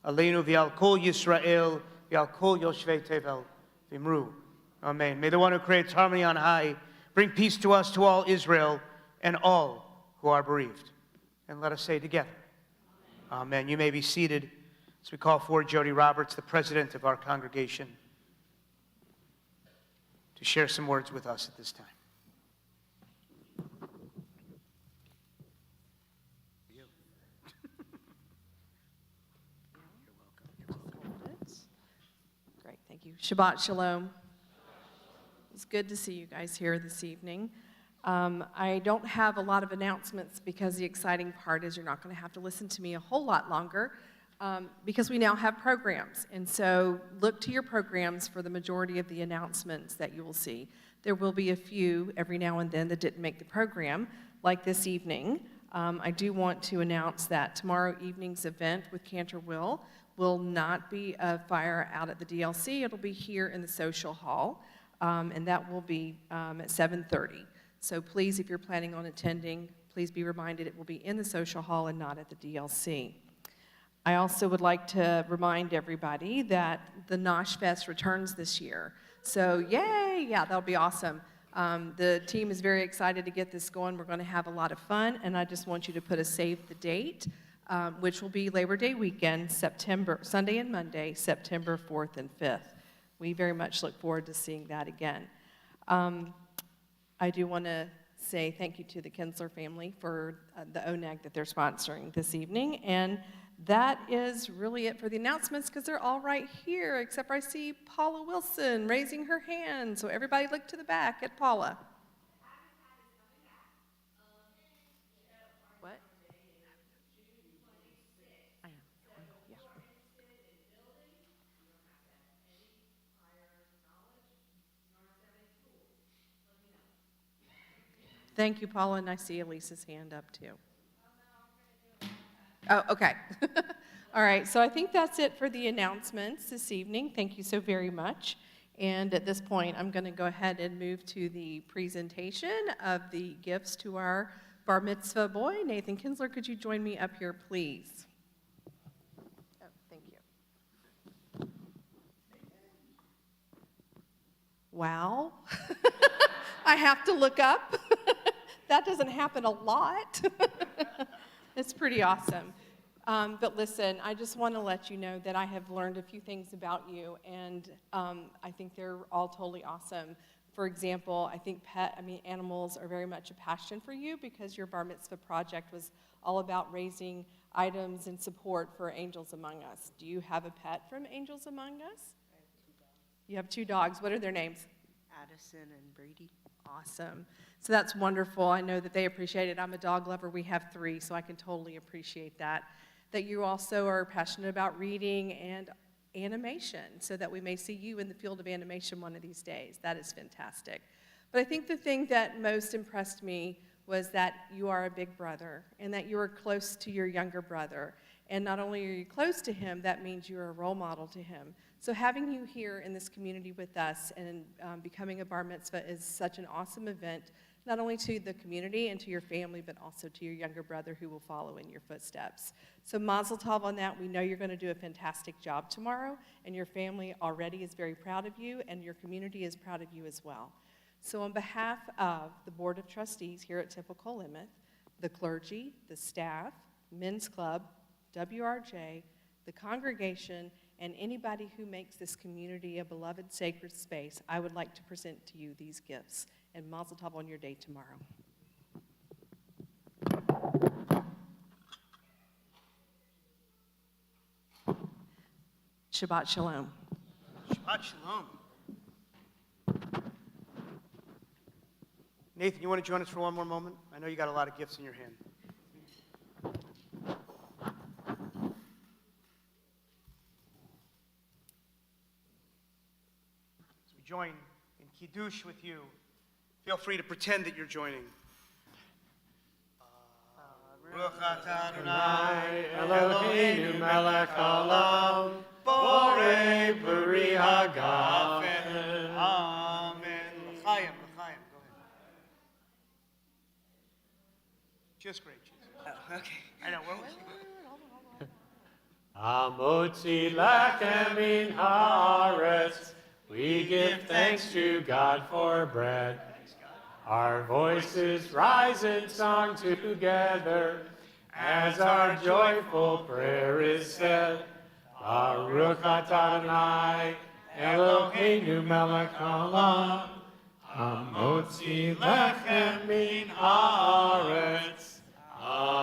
aleinu v'al kol Yisrael, V'al kol yoshvei tevel v'imru. Amen. May the one who creates harmony on high bring peace to us, to all Israel, and all who are bereaved. And let us say together, Amen. You may be seated as we call forward Jody Roberts, the president of our congregation, to share some words with us at this time. Great, thank you. Shabbat Shalom. It's good to see you guys here this evening. I don't have a lot of announcements because the exciting part is you're not going to have to listen to me a whole lot longer because we now have programs. And so look to your programs for the majority of the announcements that you will see. There will be a few every now and then that didn't make the program, like this evening. I do want to announce that tomorrow evening's event with Cantor Will not be a fire out at the DLC. It'll be here in the social hall, and that will be at 7:30. So please, if you're planning on attending, please be reminded it will be in the social hall and not at the DLC. I also would like to remind everybody that the Nosh Fest returns this year. So yay, yeah, that'll be awesome. The team is very excited to get this going. We're going to have a lot of fun, and I just want you to put a save the date, which will be Labor Day weekend, Sunday and Monday, September 4th and 5th. We very much look forward to seeing that again. I do want to say thank you to the Kinsler family for the ONAG that they're sponsoring this evening, and that is really it for the announcements because they're all right here, except for I see Paula Wilson raising her hand. So everybody look to the back at Paula. What? I am. Yeah. Thank you, Paula, and I see Elisa's hand up too. Oh, okay. All right, so I think that's it for the announcements this evening. Thank you so very much. And at this point, I'm going to go ahead and move to the presentation of the gifts to our bar mitzvah boy. Nathan Kinsler, could you join me up here, please? Oh, thank you. Wow. I have to look up. That doesn't happen a lot. It's pretty awesome. But listen, I just want to let you know that I have learned a few things about you, and I think they're all totally awesome. For example, I think animals are very much a passion for you because your bar mitzvah project was all about raising items and support for Angels Among Us. Do you have a pet from Angels Among Us? I have 2 dogs. You have 2 dogs. What are their names? Addison and Brady. Awesome. So that's wonderful. I know that they appreciate it. I'm a dog lover. We have 3, so I can totally appreciate that. That you also are passionate about reading and animation so that we may see you in the field of animation one of these days. That is fantastic. But I think the thing that most impressed me was that you are a big brother and that you are close to your younger brother. And not only are you close to him, that means you're a role model to him. So having you here in this community with us and becoming a bar mitzvah is such an awesome event, not only to the community and to your family, but also to your younger brother who will follow in your footsteps. So mazel tov on that. We know you're going to do a fantastic job tomorrow, and your family already is very proud of you, and your community is proud of you as well. So on behalf of the Board of Trustees here at Temple Kol Emeth, the clergy, the staff, Men's Club, WRJ, the congregation, and anybody who makes this community a beloved sacred space, I would like to present to you these gifts. And mazel tov on your day tomorrow. Shabbat shalom. Shabbat shalom. Nathan, you want to join us for one more moment? I know you got a lot of gifts in your hand. As we join in Kiddush with you, feel free to pretend that you're joining. Baruch atah Adonai Eloheinu melech haolam, borei peri hagafen. Amen. L'chaim, l'chaim. Go ahead. Just great, Jesus. Oh, okay. I know. Where was he? Amotzi lechem min haaretz. We give thanks to God for bread. Our voices rise in song together as our joyful prayer is said. Baruch atah Adonai Eloheinu melech haolam, hamotzi lechem min haaretz. Amen.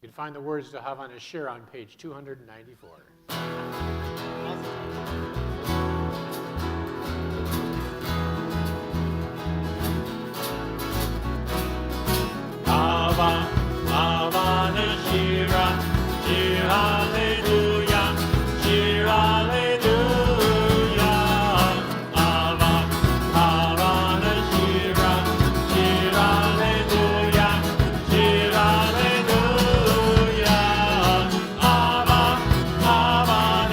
You can find the words to Havana Shir on page 294. Havana Shira, Shir Hallelujah, Shir Hallelujah. Havana Shira, Shir Hallelujah, Shir Hallelujah. Havana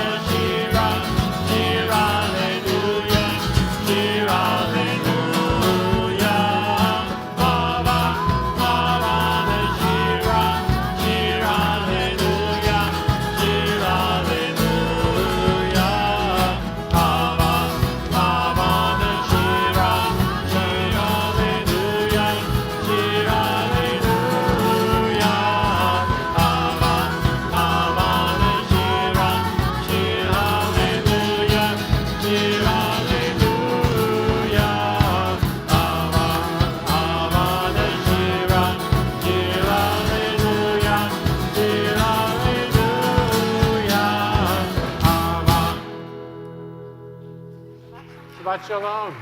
Shabbat Shalom.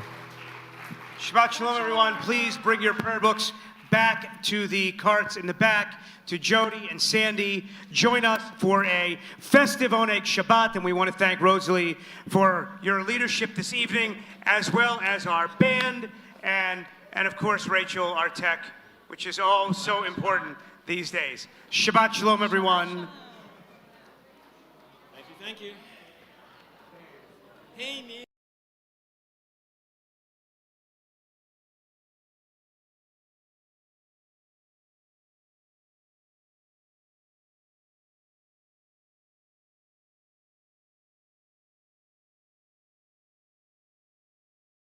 Shabbat Shalom, everyone. Please bring your prayer books back to the carts in the back, to Jody and Sandy. Join us for a festive Oneg Shabbat, and we want to thank Rosalie for your leadership this evening, as well as our band, and of course, Rachel, our tech, which is all so important these days. Shabbat Shalom, everyone. Thank you. Hey,